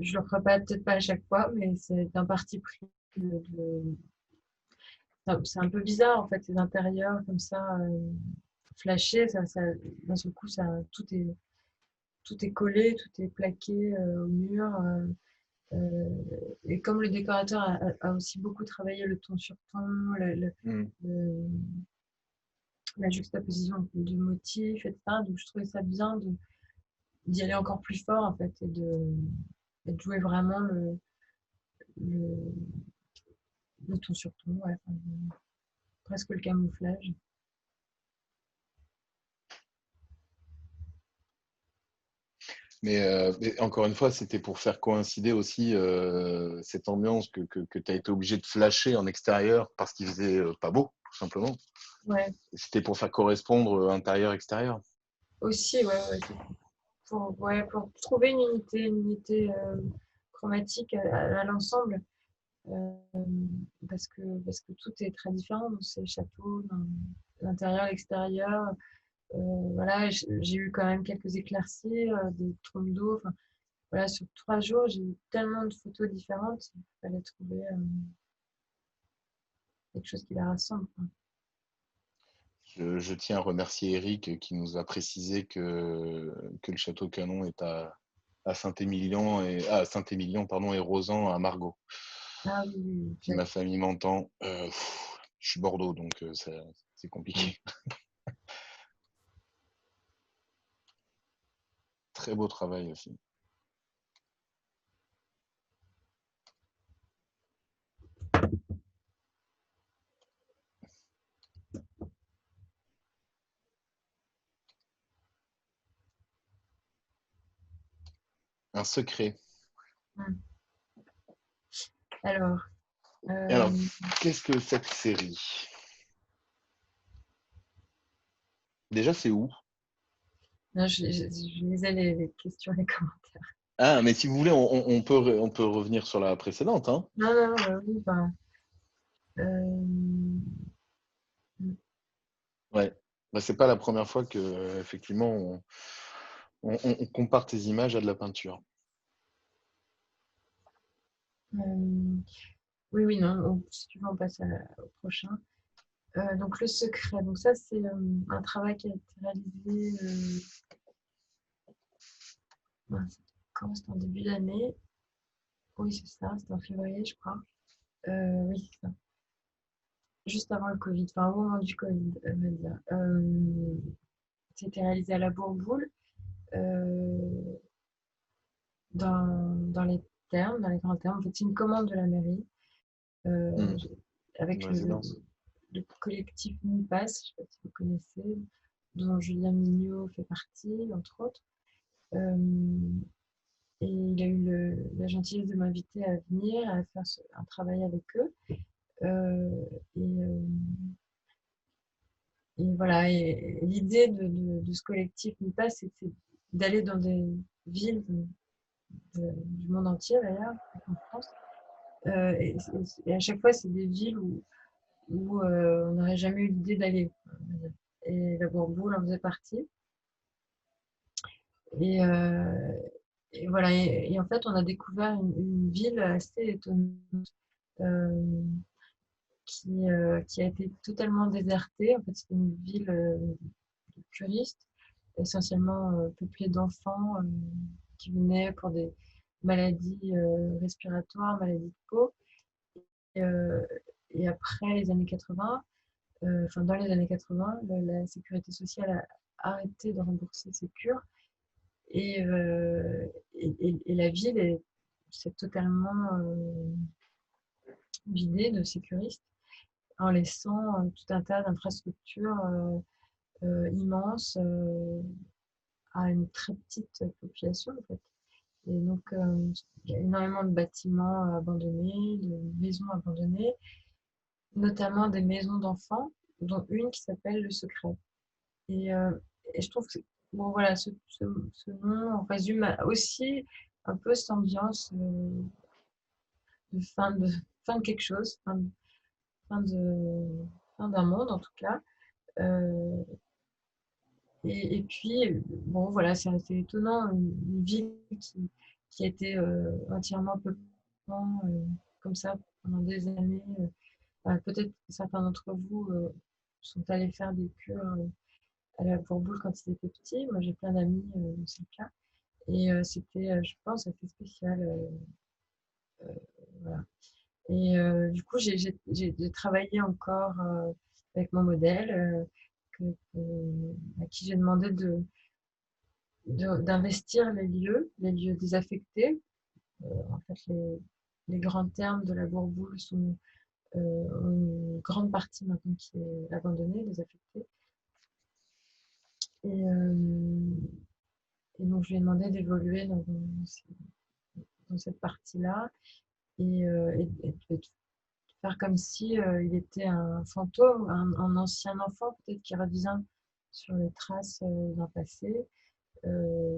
je le ferai peut-être pas à chaque fois, mais c'est un parti pris. C'est un peu bizarre en fait, les intérieurs comme ça, flashés, d'un seul coup, tout est collé, tout est plaqué au mur. Et comme le décorateur a aussi beaucoup travaillé le ton sur ton, Hmm. le- la juxtaposition du motif, etc. Donc je trouvais ça bien d'y aller encore plus fort en fait et de jouer vraiment le, le ton sur ton, ouais, enfin, presque le camouflage. Mais encore une fois, c'était pour faire coïncider aussi cette ambiance que tu as été obligé de flasher en extérieur parce qu'il faisait pas beau, tout simplement. Ouais, C'était pour faire correspondre intérieur-extérieur. aussi, ouais, ouais, pour trouver une unité chromatique à l'ensemble, euh, parce que tout est très différent dans ces châteaux, dans l'intérieur, l'extérieur. Voilà, j'ai eu quand même quelques éclaircies, des trompes d'eau. Enfin, voilà, sur 3 jours, j'ai eu tellement de photos différentes. Il fallait trouver quelque chose qui la rassemble, quoi. Je tiens à remercier Eric qui nous a précisé que le château Canon est à Saint-Émilion pardon, et Rosan à Margaux. Ah oui, oui, Si ma famille m'entend, je suis Bordeaux, donc c'est oui. compliqué. Très beau travail aussi. Un secret. Hum. Alors, Et alors, euh, qu'est-ce que cette série? Déjà, c'est où? non, je lisais les questions et les commentaires. Ah, mais si vous voulez, on peut revenir sur la précédente, hein. Non, non, oui, ben, euh, Ouais. Bah, c'est pas la première fois que effectivement on compare tes images à de la peinture. euh, oui, oui, non, si tu veux, on passe au prochain. Donc, le secret. Donc, ça, c'est un travail qui a été réalisé quand c'était en début d'année. Oui, c'est ça, c'était en février, je crois. Oui, c'est ça. Juste avant le Covid, enfin, au moment du Covid, on va dire. C'était réalisé à la Bourboule, euh, dans les thermes, dans les grands termes. En fait, c'est une commande de la mairie, Hmm. Une avec résidence. le collectif MIPAS, je ne sais pas si vous connaissez, dont Julien Mignot fait partie, entre autres. Euh, et il a eu la gentillesse de m'inviter à venir, à faire un travail avec eux. Euh, et, euh, et voilà, et l'idée de ce collectif MIPAS, c'était d'aller dans des villes du monde entier d'ailleurs, en France. Et à chaque fois, c'est des villes où on n'aurait jamais eu l'idée d'aller. Et la Bourboule en faisait partie. Et, euh, et voilà, et en fait, on a découvert une ville assez étonnante, euh, qui a été totalement désertée. En fait, c'était une ville de curistes, essentiellement peuplée d'enfants qui venaient pour des maladies respiratoires, maladies de peau. Et, euh, et après les années 80, enfin dans les années 80, la sécurité sociale a arrêté de rembourser ces cures et la ville s'est totalement vidée de sécuristes en laissant tout un tas d'infrastructures immenses à une très petite population en fait. Et donc il y a énormément de bâtiments abandonnés, de maisons abandonnées, notamment des maisons d'enfants, dont une qui s'appelle Le Secret. Et, euh, et je trouve que bon, voilà, ce nom résume aussi un peu cette ambiance de fin de quelque chose, fin de, fin d'un monde en tout cas. Euh, et puis, bon, voilà, c'est assez étonnant, une ville qui a été entièrement peuplée comme ça pendant des années. Peut-être que certains d'entre vous sont allés faire des cures à la Bourboule quand ils étaient petits. Moi, j'ai plein d'amis dans ce cas. Et c'était, je pense, assez spécial. Voilà. Et du coup, j'ai travaillé encore avec mon modèle, à qui j'ai demandé d'investir les lieux désaffectés. En fait, les grands termes de la Bourboule sont une grande partie maintenant qui est abandonnée, désaffectée. Et, et donc, je lui ai demandé d'évoluer dans cette partie-là et de faire comme si il était un fantôme, un ancien enfant peut-être qui revient sur les traces d'un passé,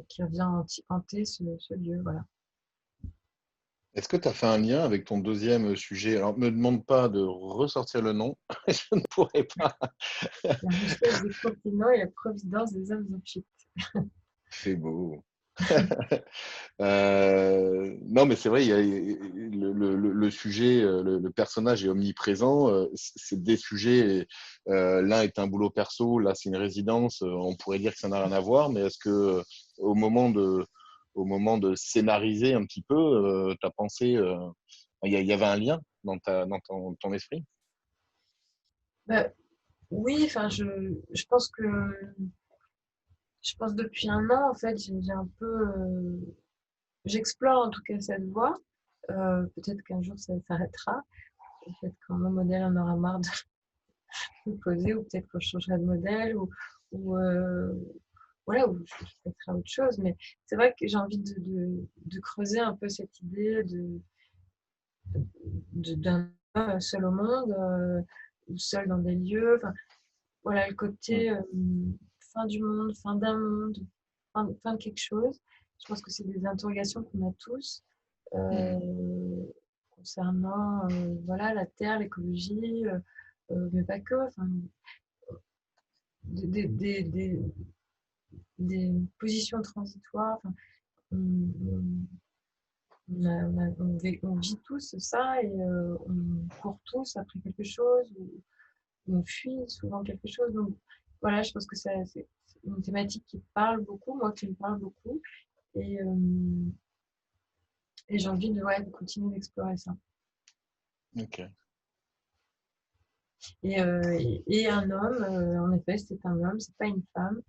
qui revient hanter ce lieu. Voilà. Est-ce que tu as fait un lien avec ton deuxième sujet? Alors, me demande pas de ressortir le nom, je ne pourrais pas. La richesse des continents et la providence des hommes en chute. C'est beau. Non, mais c'est vrai, il y a le sujet, le personnage est omniprésent. C'est des sujets. L'un est un boulot perso, là c'est une résidence. On pourrait dire que ça n'a rien à voir, mais est-ce que au moment de, au moment de scénariser un petit peu, tu as pensé, il y avait un lien dans ton esprit? Bah, oui, enfin, je pense depuis un an, en fait, j'ai un peu, j'explore en tout cas cette voie. Peut-être qu'un jour ça s'arrêtera. Peut-être quand mon modèle en aura marre de me poser, ou peut-être que je changerai de modèle, ou voilà, ou je ferai autre chose. Mais c'est vrai que j'ai envie de creuser un peu cette idée d'un homme seul au monde, ou seul dans des lieux. Enfin, voilà, le Hmm. côté fin du monde, fin d'un monde, fin de quelque chose. je pense que c'est des interrogations qu'on a tous Mhm. concernant voilà, la Terre, l'écologie, mais pas que, enfin, des, des, des, des positions transitoires. Enfin, on, on vit tous ça et on court tous après quelque chose, ou on fuit souvent quelque chose. Donc voilà, je pense que c'est une thématique qui parle beaucoup, moi qui me parle beaucoup. Et, et j'ai envie ouais, de continuer d'explorer ça. Ok. Et un homme, en effet, c'est un homme, c'est pas une femme.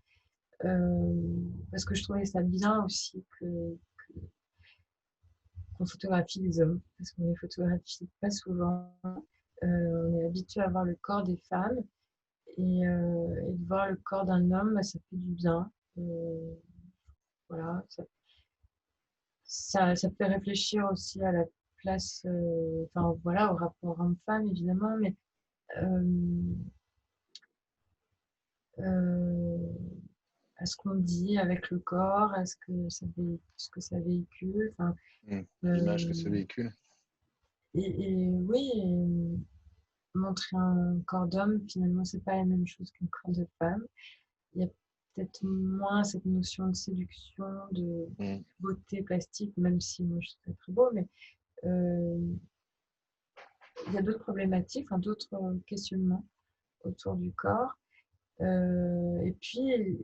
Parce que je trouvais ça bien aussi qu'on photographie les hommes, parce qu'on les photographie pas souvent. On est habitué à voir le corps des femmes et de voir le corps d'un homme, bah, ça fait du bien. Voilà, ça fait réfléchir aussi à la place, enfin voilà, au rapport homme-femme évidemment, mais euh, euh, à ce qu'on dit avec le corps, à ce que ça véhicule. Enfin, L'image que euh, ce véhicule. et oui, montrer un corps d'homme, finalement, c'est pas la même chose qu'un corps de femme. Il y a peut-être moins cette notion de séduction, de Mm. beauté plastique, même si moi je trouve ça très beau, mais euh, il y a d'autres problématiques, enfin, d'autres questionnements autour du corps. Et puis,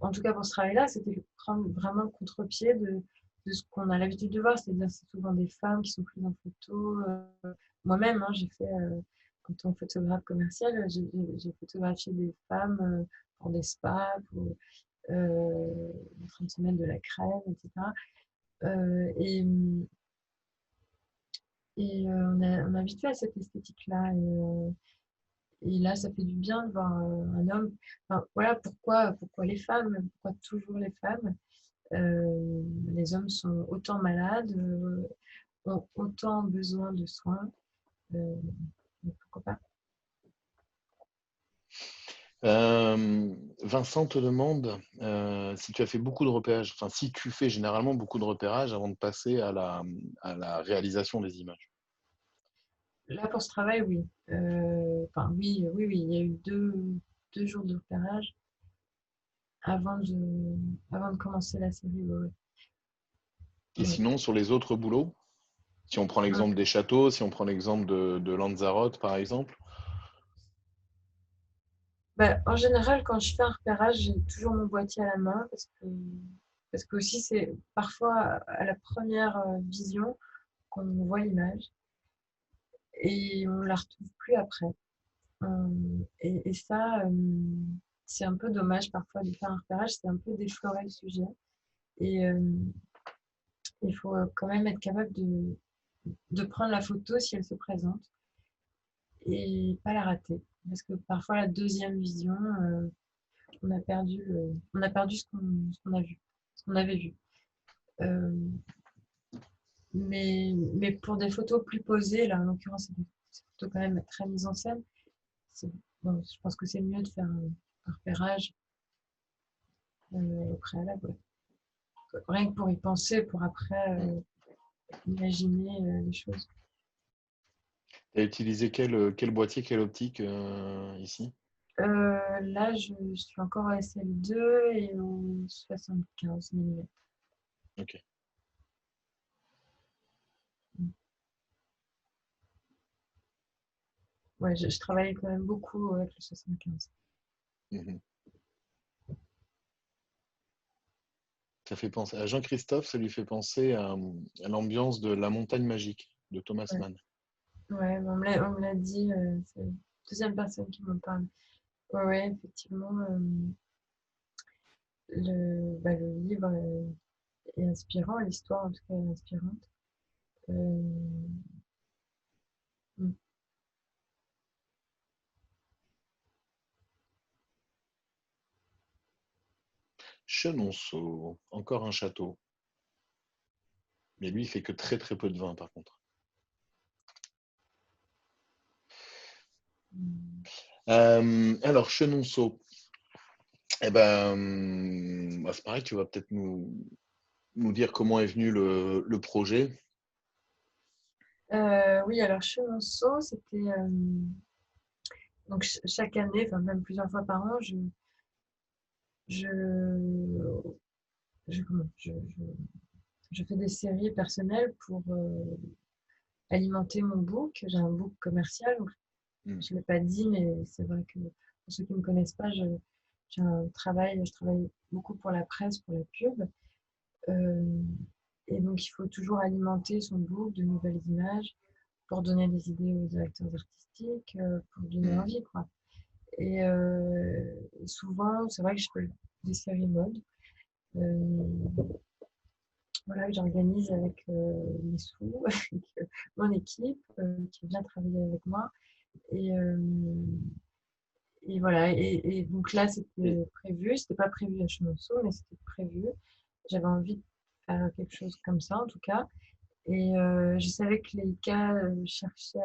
en tout cas pour ce travail-là, c'était prendre vraiment le contre-pied de ce qu'on a l'habitude de voir, c'est-à-dire c'est souvent des femmes qui sont prises en photo. Moi-même, hein, j'ai fait, en tant que photographe commercial, j'ai photographié des femmes pour des spas, pour en train de se mettre de la crème, etc. Euh, et on est habitué à cette esthétique-là. Et là, ça fait du bien de voir un homme. Enfin, voilà pourquoi les femmes, pourquoi toujours les femmes. Les hommes sont autant malades, ont autant besoin de soins. Donc pourquoi pas. Vincent te demande si tu as fait beaucoup de repérages, enfin si tu fais généralement beaucoup de repérages avant de passer à la réalisation des images. Là, pour ce travail, oui. Enfin, oui. Il y a eu deux jours de repérage avant de commencer la série. Ouais, Et ouais. sinon, sur les autres boulots, si on prend l'exemple des châteaux, si on prend l'exemple de Lanzarote par exemple. Bah, en général, quand je fais un repérage, j'ai toujours mon boîtier à la main parce que aussi c'est parfois à la première vision qu'on voit l'image et on la retrouve plus après. Et ça, c'est un peu dommage parfois de faire un repérage, c'est un peu déflorer le sujet. Et il faut quand même être capable de prendre la photo si elle se présente et pas la rater. Parce que parfois la deuxième vision, on a perdu ce qu'on a vu, ce qu'on avait vu. Euh, mais pour des photos plus posées, là en l'occurrence, c'est des photos quand même très mises en scène. Bon, je pense que c'est mieux de faire un repérage au préalable. Ouais. Rien que pour y penser, pour après imaginer les choses. Tu as utilisé quel boîtier, quelle optique ici? Là, je suis encore au SL2 et au 75 mm. Ok. Ouais, je travaille quand même beaucoup avec le 75. Mhm. Ça fait penser à Jean-Christophe, ça lui fait penser à l'ambiance de La Montagne Magique de Thomas Ouais, Mann. ouais, on me l'a dit, c'est la deuxième personne qui m'en parle. Ouais, ouais, effectivement, le livre est inspirant, l'histoire en tout cas est inspirante. Euh, mm. Chenonceau, encore un château. Mais lui, il fait que très très peu de vin par contre. Alors, Chenonceau. Eh ben, c'est pareil, tu vas peut-être nous dire comment est venu le projet. Oui, alors Chenonceau, c'était donc chaque année, enfin même plusieurs fois par an, je, comment, je fais des séries personnelles pour alimenter mon book. J'ai un book commercial, donc je ne l'ai pas dit, mais c'est vrai que pour ceux qui ne me connaissent pas, je travaille beaucoup pour la presse, pour la pub. Et donc, il faut toujours alimenter son book de nouvelles images pour donner des idées aux directeurs artistiques, pour donner envie, quoi. Et souvent, c'est vrai que je fais des séries mode. Voilà, que j'organise avec mes sous, avec mon équipe qui vient travailler avec moi. Et, et voilà, et donc là, c'était prévu. C'était pas prévu à Chenonceau, mais c'était prévu. J'avais envie de faire quelque chose comme ça, en tout cas. Et je savais que Leica cherchait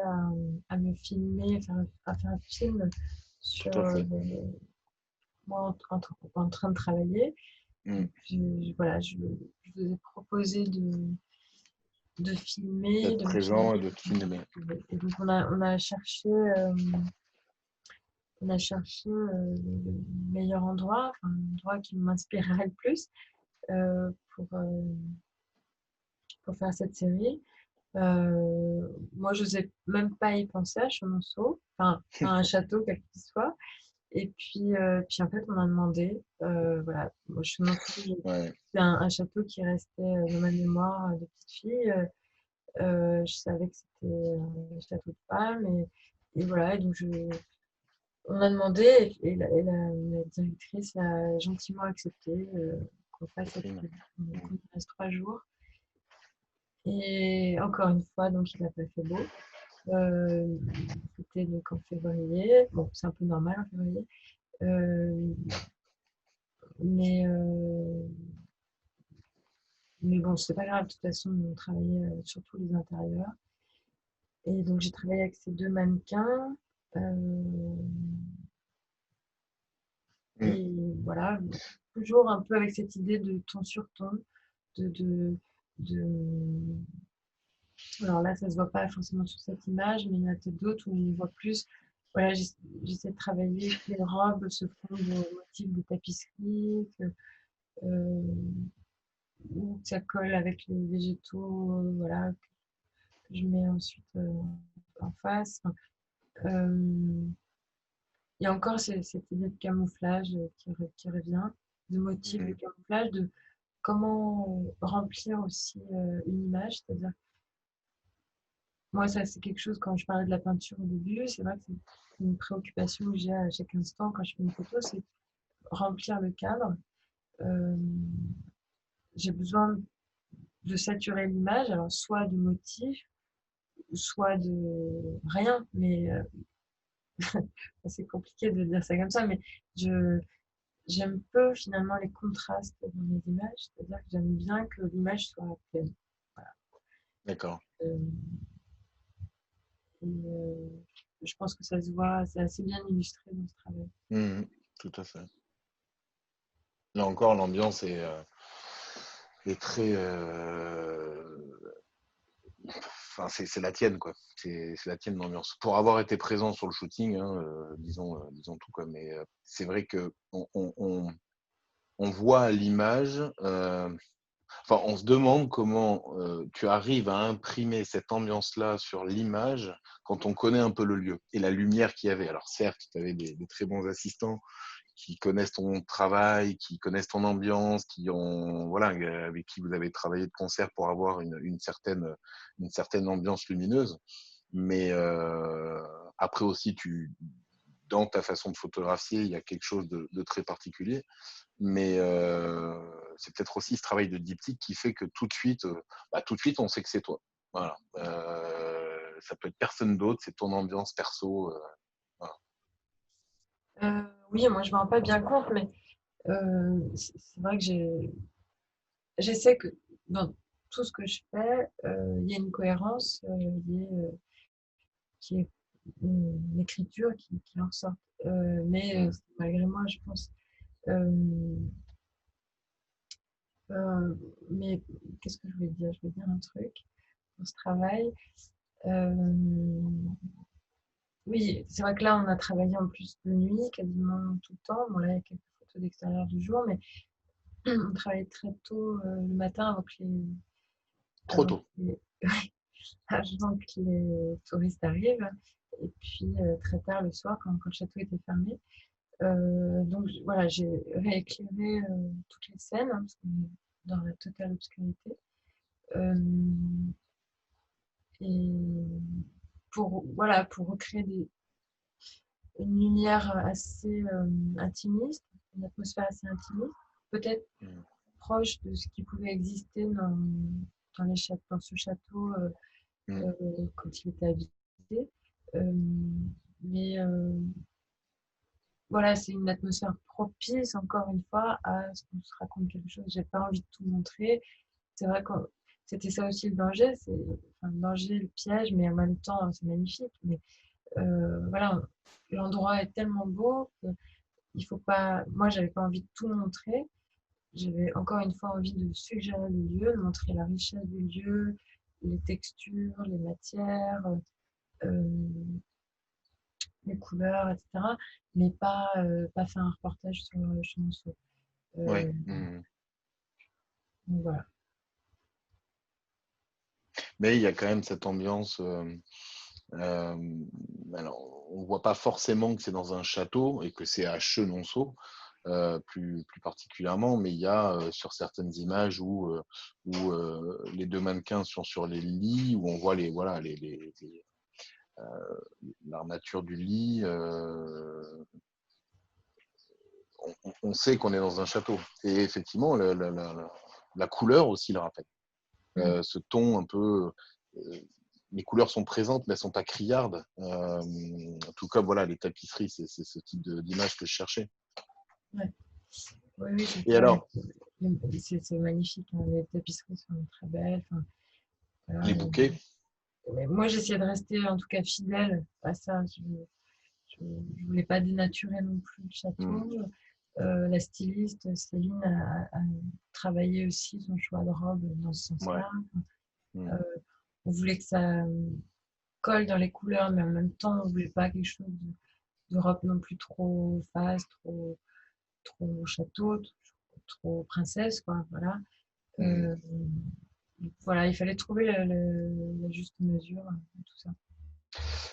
à me filmer, à faire un film sur Tout à fait. moi en train de travailler. Mm. Donc, voilà, je vous ai proposé de filmer, D'être de me présent filmer. et de te filmer. Et donc, on a cherché le meilleur endroit, enfin, l'endroit qui m'inspirerait le plus euh, pour, euh, pour faire cette série. Moi, je n'osais même pas y penser à Chenonceau, enfin, à un château, quel qu'il soit. Et puis en fait, on a demandé, voilà, moi, Chenonceau, Ouais. c'est un château qui restait dans ma mémoire de petite fille. Je savais que c'était un château de femme. Et voilà, et donc on a demandé la directrice a gentiment accepté qu'on fasse cette Catherine. qu'on y reste 3 jours. Et encore une fois, donc il n'a pas fait beau. Euh, C'était donc en février. Bon, c'est un peu normal en février. Euh, mais, euh, mais bon, c'est pas grave. De toute façon, on travaillait sur tous les intérieurs. Et donc, j'ai travaillé avec ces deux mannequins. Mm. Et voilà, toujours un peu avec cette idée de ton sur ton, de, de, de... Alors là, ça se voit pas forcément sur cette image, mais il y en a peut-être d'autres où on voit plus. Voilà, j'essaie de travailler que les robes se font de motifs de tapisserie, euh, ou que ça colle avec les végétaux, voilà, que je mets ensuite en face. Enfin, il y a encore cette idée de camouflage qui revient, de motifs de camouflage, de comment remplir aussi une image. C'est-à-dire, moi, ça, c'est quelque chose, quand je parlais de la peinture au début, c'est vrai que c'est une préoccupation que j'ai à chaque instant quand je fais une photo, c'est remplir le cadre. Euh, j'ai besoin de saturer l'image, alors soit de motifs, soit de rien, mais c'est compliqué de dire ça comme ça, mais je, j'aime peu finalement les contrastes dans les images, c'est-à-dire que j'aime bien que l'image soit pleine. Voilà. D'accord. Euh, et, je pense que ça se voit, c'est assez bien illustré dans ce travail. Mm. Tout à fait. Là encore, l'ambiance est très. Enfin, c'est la tienne, quoi. C'est la tienne l'ambiance. Pour avoir été présent sur le shooting, hein, disons tout, quoi. Mais c'est vrai que on voit à l'image. Enfin, on se demande comment tu arrives à imprimer cette ambiance-là sur l'image quand on connaît un peu le lieu et la lumière qu'il y avait. Alors certes, tu avais des très bons assistants qui connaissent ton travail, qui connaissent ton ambiance, voilà, avec qui vous avez travaillé de concert pour avoir une certaine ambiance lumineuse. Mais après aussi, dans ta façon de photographier, il y a quelque chose de très particulier. Mais c'est peut-être aussi ce travail de diptyque qui fait que tout de suite, on sait que c'est toi. Voilà. Ça peut être personne d'autre, c'est ton ambiance perso. Voilà. Oui, moi je ne me rends pas bien compte, mais c'est vrai que j'essaie que dans tout ce que je fais, il y a une cohérence, qui est une écriture qui en ressort. Mais malgré moi, je pense. Euh, Mais qu'est-ce que je voulais dire? Je voulais dire un truc pour ce travail. Euh, oui, c'est vrai que là, on a travaillé en plus de nuit, quasiment tout le temps. Bon, là, il y a quelques photos d'extérieur du jour, mais on travaillait très tôt le matin Trop avant tôt. que les, avant que les touristes arrivent, et puis très tard le soir quand le château était fermé. Donc voilà, j'ai rééclairé toutes les scènes, hein, parce qu'on est dans la totale obscurité. Euh, et voilà, pour recréer une lumière assez intimiste, une atmosphère assez intimiste, peut-être Mm. proche de ce qui pouvait exister dans ce château Mm. quand il était habité. Euh, mais voilà, c'est une atmosphère propice, encore une fois, à ce qu'on se raconte quelque chose. J'ai pas envie de tout montrer. C'est vrai que c'était ça aussi le danger, enfin, le danger, le piège, mais en même temps, c'est magnifique. Mais voilà, l'endroit est tellement beau que il faut pas. Moi, j'avais pas envie de tout montrer. J'avais encore une fois envie de suggérer le lieu, de montrer la richesse du lieu, les textures, les matières, euh, les couleurs, etc. Mais pas faire un reportage sur Chenonceau. Ouais. Euh, Mm. donc voilà. Mais il y a quand même cette ambiance. Euh, alors, on voit pas forcément que c'est dans un château et que c'est à Chenonceau, plus particulièrement, mais il y a sur certaines images où les deux mannequins sont sur les lits, où on voit voilà, l'armature du lit. On sait qu'on est dans un château. Et effectivement, la couleur aussi le rappelle. Mm. Ce ton un peu. Les couleurs sont présentes, mais elles sont pas criardes. Tout comme voilà, les tapisseries, c'est ce type d'image que je cherchais. Ouais. Oui, oui, c'est Et ça. alors, C'est magnifique, hein. Les tapisseries sont très belles. Enfin, voilà. les bouquets, Mais moi, j'essayais de rester en tout cas fidèle à ça. Je voulais pas dénaturer non plus le hmm, château. La styliste Céline a travaillé aussi son choix de robe dans ce ouais, sens-là. hmm, Euh, on voulait que ça colle dans les couleurs, mais en même temps, on voulait pas quelque chose de robe non plus trop fast, trop château, trop princesse, quoi. Voilà. hmm. Euh, voilà, il fallait trouver la juste mesure de tout ça.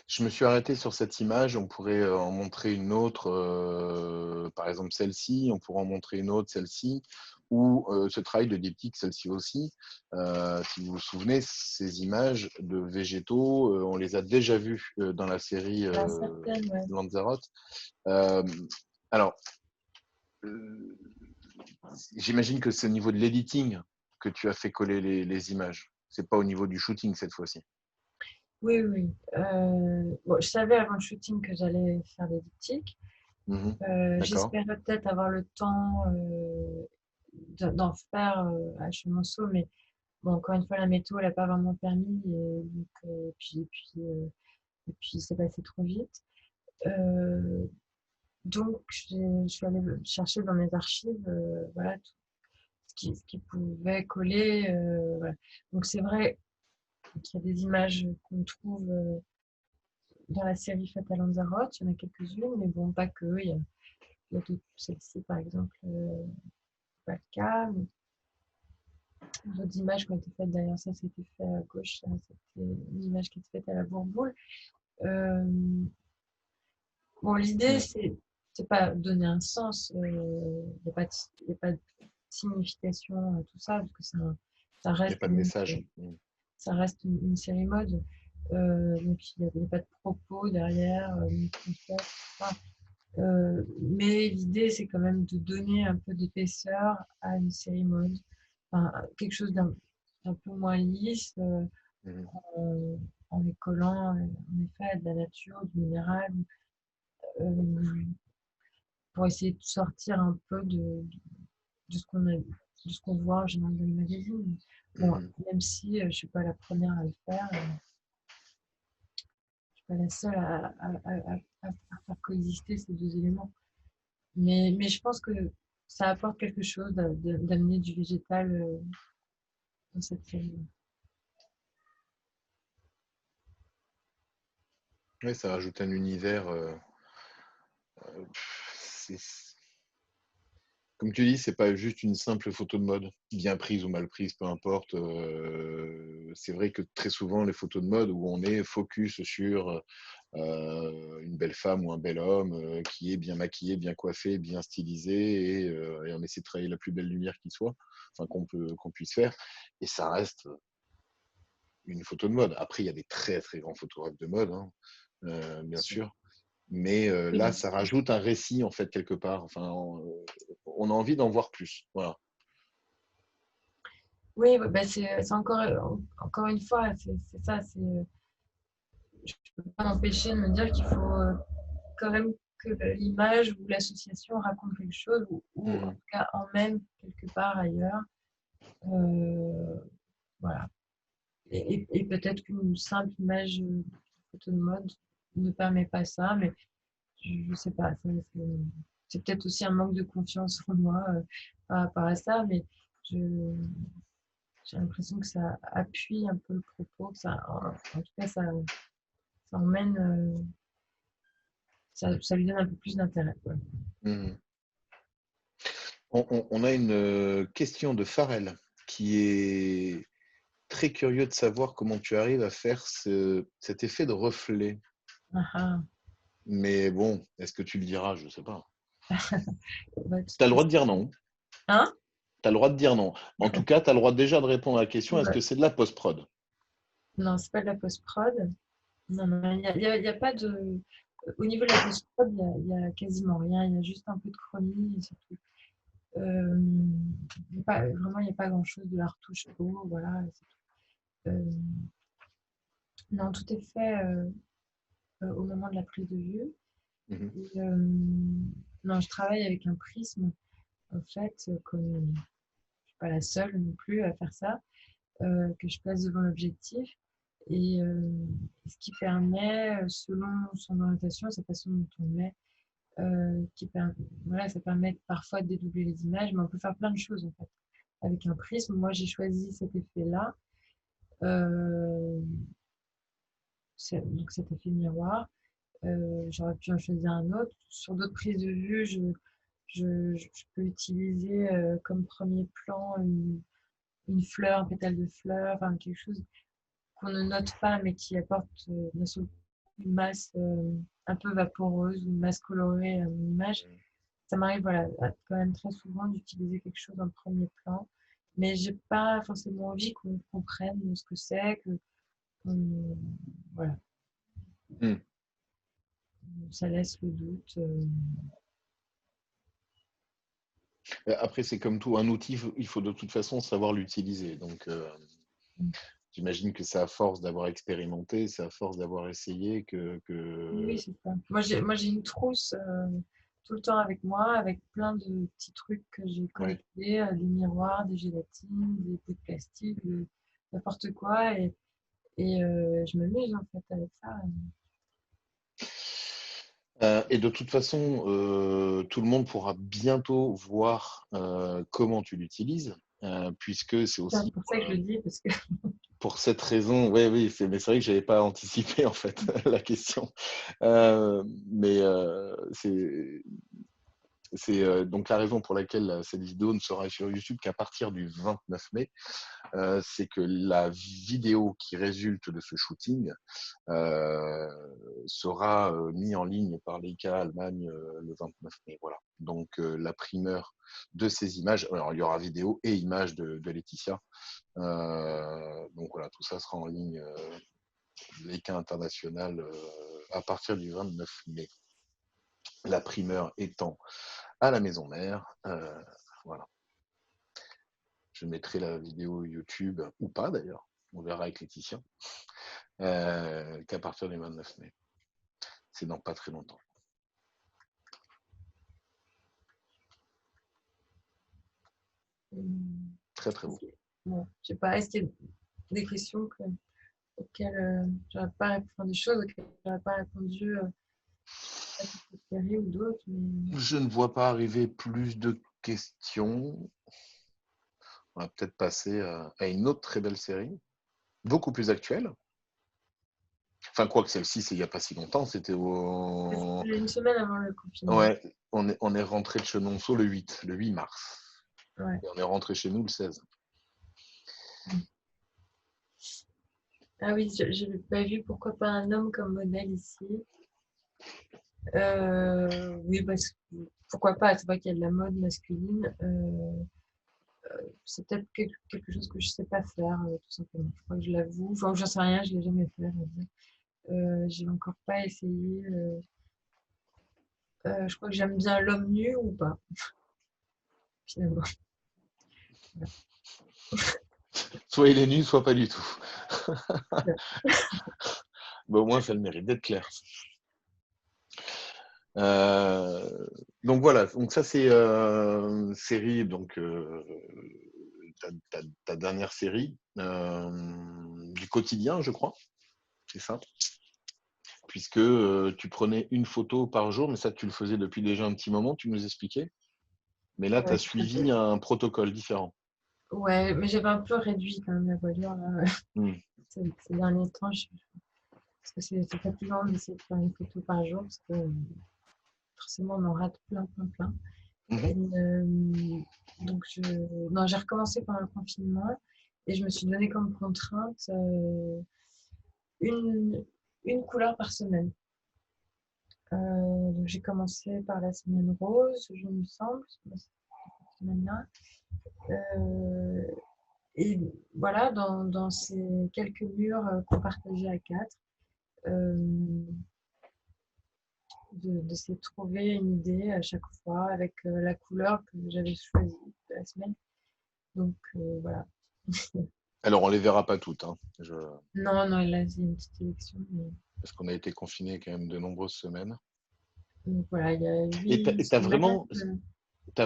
Je me suis arrêté sur cette image. On pourrait en montrer une autre, par exemple celle-ci. On pourrait en montrer une autre, celle-ci. Ou ce travail de diptyque, celle-ci aussi. Si vous vous souvenez, ces images de végétaux, on les a déjà vues dans la série Ah, certaines, ouais. Lanzarote. Euh, alors, euh, j'imagine que c'est au niveau de l'editing que tu as fait coller les images. C'est pas au niveau du shooting cette fois-ci. Oui, oui. Bon, je savais avant le shooting que j'allais faire des diptyques. Mhm. D'accord. J'espérais peut-être avoir le temps d'en faire à Chenonceau, mais bon, encore une fois, la météo n'a pas vraiment permis, et donc, et puis c'est passé trop vite. Euh, donc, je suis allée chercher dans mes archives voilà, tout ce qui pouvait coller. Voilà. Donc, c'est vrai qu'il y a des images qu'on trouve dans la série Faite à Lanzarote, il y en a quelques-unes, mais bon, pas que. Il y a d'autres, celle-ci par exemple, pas le cas. D'autres images qui ont été faites derrière ça, c'était fait à gauche, c'était une image qui était faite à la Bourboule. Euh, bon, l'idée, Mm. c'est pas donner un sens, il n'y a, y a pas de signification à tout ça, parce que ça Il n'y a reste pas quand de même, message. Mm. ça reste une série mode. Donc, il n'y a pas de propos derrière, ni de concept, etc. Mais l'idée, c'est quand même de donner un peu d'épaisseur à une série mode. Enfin, quelque chose d'un peu moins lisse, Mm. en, en les collant, en effet, à de la nature, du minéral, euh, pour essayer de sortir un peu de ce qu'on voit en général dans les magazines. Bon, Mm. même si je ne suis pas la première à le faire, je ne suis pas la seule à faire coexister ces deux éléments. Mais je pense que ça apporte quelque chose d'amener du végétal dans cette série. Ouais, ça rajoute un univers. Comme tu dis, c'est pas juste une simple photo de mode, bien prise ou mal prise, peu importe. C'est vrai que très souvent, les photos de mode où on est focus sur une belle femme ou un bel homme qui est bien maquillé, bien coiffé, bien stylisé, et on essaie de travailler la plus belle lumière qui soit, enfin qu'on puisse faire, et ça reste une photo de mode. Après, il y a des très très grands photographes de mode, hein, bien sûr. Mais là, ça rajoute un récit, en fait, quelque part. Enfin, on a envie d'en voir plus. Voilà. Oui, bah c'est encore une fois, c'est ça. Je ne peux pas m'empêcher de me dire qu'il faut quand même que l'image ou l'association raconte quelque chose ou en tout cas emmène quelque part ailleurs. Voilà. Et peut-être qu'une simple image photo de mode ne permet pas ça, mais je ne sais pas. C'est peut-être aussi un manque de confiance en moi par rapport à ça, mais j'ai l'impression que ça appuie un peu le propos, que en tout cas, ça emmène, ça lui donne un peu plus d'intérêt. Mmh. On a une question de Farel qui est très curieux de savoir comment tu arrives à faire cet effet de reflet. Ah, Mais bon, est-ce que tu le diras? Je ne sais pas. bah, Tu as le droit de dire non. hein? Tu as le droit de dire non. En tout cas, tu as le droit déjà de répondre à la question, est-ce que Ouais. c'est de la post-prod? Non, c'est pas de la post-prod. Non, non, il y a pas de. Au niveau de la post-prod, il y a quasiment rien. Il y a juste un peu de chromie et c'est tout. Vraiment, il n'y a pas grand-chose de la retouche peau. Voilà, c'est tout. Non, tout est fait au moment de la prise de vue. Mhm. Et, non, je travaille avec un prisme, en fait, comme je ne suis pas la seule non plus à faire ça, que je place devant l'objectif. Et ce qui permet, selon son orientation, sa façon dont on met, voilà, ça permet parfois de dédoubler les images, mais on peut faire plein de choses en fait. Avec un prisme, moi j'ai choisi cet effet-là, euh, donc cet effet miroir. J'aurais pu en choisir un autre. Sur d'autres prises de vue, je peux utiliser comme premier plan une fleur, un pétale de fleur, enfin, quelque chose qu'on ne note pas, mais qui apporte d'un seul coup une masse un peu vaporeuse, une masse colorée à mon image. Ça m'arrive voilà, quand même très souvent d'utiliser quelque chose en premier plan, mais j'ai pas forcément envie qu'on comprenne ce que c'est, voilà, Mhm. ça laisse le doute. Après, c'est comme tout, un outil, il faut de toute façon savoir l'utiliser. Donc, j'imagine que c'est à force d'avoir expérimenté, c'est à force d'avoir essayé Oui, c'est ça. Moi, j'ai une trousse tout le temps avec moi, avec plein de petits trucs que j'ai Ouais. collectés, des miroirs, des gélatines, des pots de plastique, n'importe quoi. Et je m'amuse en fait avec ça. Et de toute façon, tout le monde pourra bientôt voir comment tu l'utilises, puisque c'est C'est aussi pour ça que je le dis, parce que pour cette raison. Oui, oui, mais c'est vrai que j'avais pas anticipé en fait la question. Mais c'est donc la raison pour laquelle cette vidéo ne sera sur YouTube qu'à partir du 29 mai. C'est que la vidéo qui résulte de ce shooting sera mise en ligne par Leica Allemagne le 29 mai. Voilà. Donc la primeur de ces images, alors il y aura vidéo et images de Laetitia. Donc voilà, tout ça sera en ligne Leica International à partir du 29 mai. La primeur étant à la maison mère. Voilà. Je mettrai la vidéo YouTube, ou pas d'ailleurs, on verra avec Laetitia, qu'à partir du 29 mai. C'est dans pas très longtemps. Très très beau. bon, je sais pas, est-ce qu'il y a des questions auxquelles j'aurais pas répondu, enfin, des choses auxquelles j'aurais pas répondu sur cette série ou d'autres, mais Je ne vois pas arriver plus de questions. On va peut-être passer à une autre très belle série, beaucoup plus actuelle. Enfin, quoi que celle-ci, c'est il n'y a pas si longtemps, c'était au... C'était une semaine avant le confinement. Ouais, on est rentré de Chenonceau le 8 mars. Ouais. Et on est rentré chez nous le 16. Ah oui, je n'ai pas vu Pourquoi pas un homme comme modèle ici. Oui, pourquoi pas, c'est vrai qu'il y a de la mode masculine. C'est peut-être quelque chose que je ne sais pas faire, tout simplement. Je crois que je l'avoue. Enfin, j'en sais rien, je ne l'ai jamais fait. J'ai encore pas essayé. Je crois que j'aime bien l'homme nu ou pas, finalement. Soit il est nu, soit pas du tout. Au moins, ça a le mérite d'être clair. Donc voilà, donc ça c'est série, donc ta dernière série du quotidien, je crois, c'est ça. Puisque tu prenais une photo par jour, mais ça tu le faisais depuis déjà un petit moment, tu nous expliquais. Mais là, tu Ouais, as tout à suivi fait. un protocole différent. Ouais, mais j'avais un peu réduit quand même la voilure là, ces derniers temps, parce que c'est fatigant d'essayer de faire une photo par jour, parce que forcément on en rate plein, plein, plein. Et, Mhm. donc non, j'ai recommencé pendant le confinement et je me suis donné comme contrainte une, une couleur par semaine. Donc j'ai commencé par la semaine rose, je me semble, cette semaine-là. Et voilà, dans ces quelques murs qu'on partageait à quatre, euh, d'essayer de trouver une idée à chaque fois avec la couleur que j'avais choisie de la semaine. Donc voilà. Alors, on les verra pas toutes, hein, Non, non, là, c'est une petite sélection. parce qu'on a été confinés quand même de nombreuses semaines. Donc voilà, il y a Et tu 8 as semaines.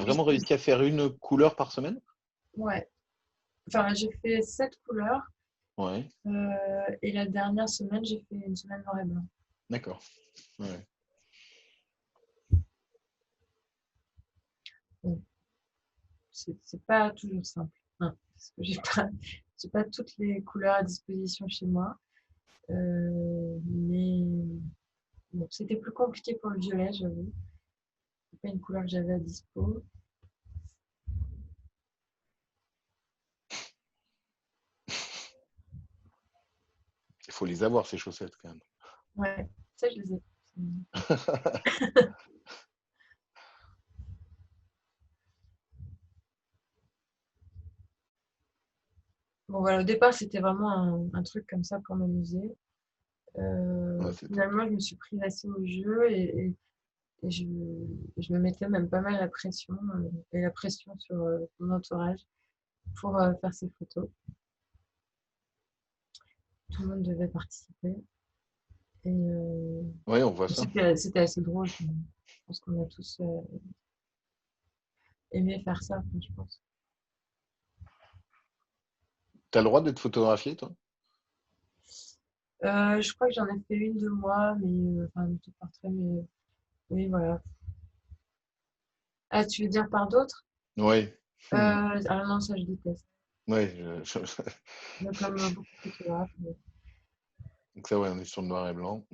vraiment réussi à faire une couleur par semaine? Ouais. Enfin, j'ai fait 7 couleurs. Ouais, Et la dernière semaine, j'ai fait une semaine noir et blanc. d'accord. Ouais. Bon, c'est pas toujours simple, hein, parce que j'ai pas toutes les couleurs à disposition chez moi. Mais bon, c'était plus compliqué pour le violet, j'avoue. C'est pas une couleur que j'avais à dispo. Il faut les avoir, ces chaussettes, quand même. Ouais, ça, je les ai. Bon, voilà, au départ, c'était vraiment un truc comme ça pour m'amuser. Ouais, c'est top. Finalement, je me suis prise assez au jeu et je me mettais même pas mal la pression et la pression sur mon entourage pour faire ces photos. Tout le monde devait participer. Et Oui, on voit ça. c'était assez drôle. Je pense qu'on a tous aimé faire ça, enfin, je pense. Tu as le droit d'être photographié, toi? Je crois que j'en ai fait une de moi, mais enfin, un petit portrait, mais oui, voilà. Ah, tu veux dire par d'autres? Oui. Ah non, ça, je déteste. Oui, Comme beaucoup de photographes. donc ça, ouais, on est sur le noir et blanc.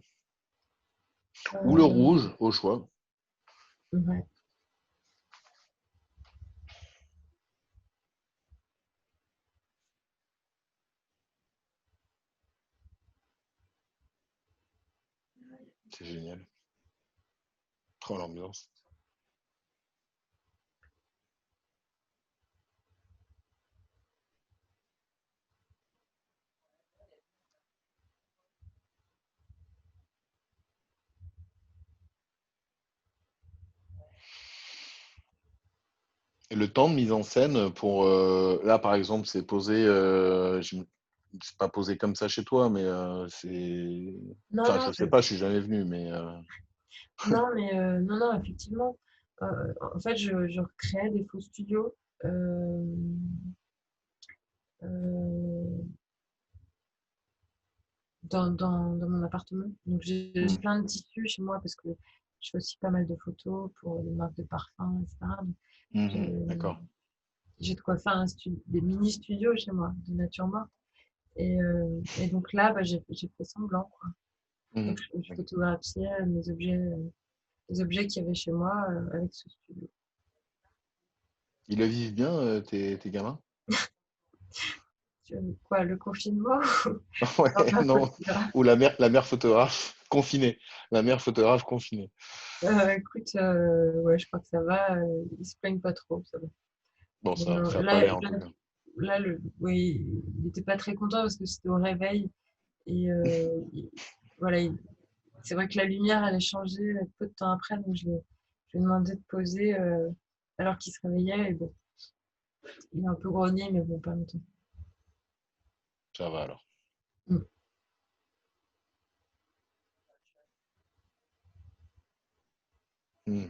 Ou le Euh, rouge, au choix. ouais. C'est génial. Trop l'ambiance. Et le temps de mise en scène pour là par exemple c'est posé c'est pas posé comme ça chez toi mais c'est Non, enfin non, je sais pas je suis jamais venu mais non, non, effectivement. En fait, je recréais des faux studios euh, euh, dans mon appartement. Donc, j'ai hmm. plein de tissus chez moi parce que je fais aussi pas mal de photos pour des marques de parfums, etc. Donc, D'accord. j'ai de quoi faire des mini-studios chez moi, de nature morte. Et donc là, j'ai fait semblant, quoi. Donc, je photographiais les objets qu'il y avait chez moi avec ce studio. Ils le vivent bien, tes gamins? Quoi, le confinement? Ouais, Non, ma non. photographe. Ou la mère photographe confinée. La mère photographe confinée. Écoute, ouais, je crois que ça va. Ils se plaignent pas trop, ça va. Bon, Mais ça a pas là, l'air en tout cas. oui, il n'était pas très content parce que c'était au réveil. Et voilà, c'est vrai que la lumière, elle a changé peu de temps après. Donc, je lui ai demandé de poser alors qu'il se réveillait. Et bon, il a un peu grogné, mais bon, pas longtemps. Ça va alors. Mm. Hmm.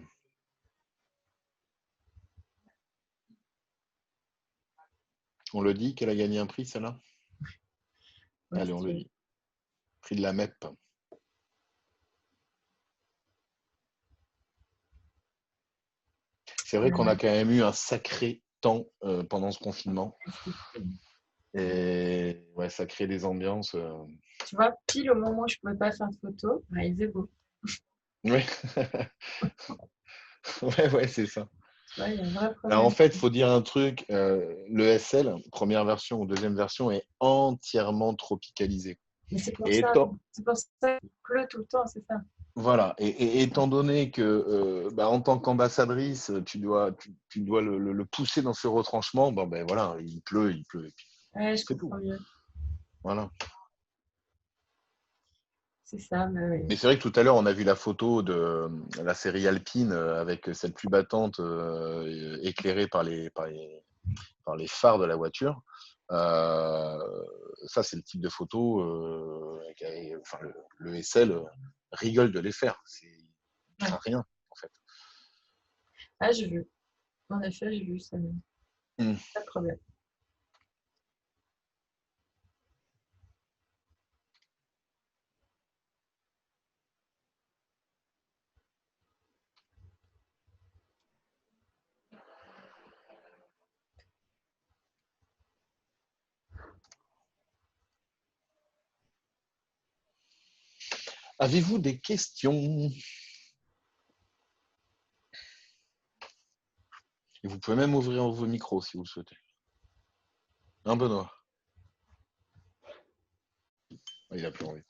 On le dit qu'elle a gagné un prix, celle-là? Ouais, Allez, on le dit. Prix de la MEP. C'est vrai qu'on a quand même eu un sacré temps pendant ce confinement. c'était cool. Et ouais, ça crée des ambiances. Tu vois, pile au moment où je pouvais pas faire de photos, bah, il faisait beau. Ouais. Ouais, c'est ça. Tu vois, il y a un vrai Alors, en problème. fait, il faut dire un truc, le SL, première version ou deuxième version, est entièrement tropicalisé. Mais Et étant, c'est pour ça qu'il pleut tout le temps, c'est ça. voilà, et étant donné que en tant qu'ambassadrice, tu dois le pousser dans ses retranchements, bon, ben voilà, il pleut, et puis Ouais, je c'est tout. comprends mieux. Voilà. C'est ça, mais oui. Mais c'est vrai que tout à l'heure, on a vu la photo de la série Alpine avec cette pluie battante éclairée par les phares de la voiture. Ça, c'est le type de photo enfin, le SL rigole de les faire. Il Ouais. craint rien, en fait. Ah, j'ai vu. En effet, j'ai vu ça. Mm. Pas de problème. Avez-vous des questions? Et vous pouvez même ouvrir vos micros si vous le souhaitez. Hein, Benoît? Ah, il a plus envie.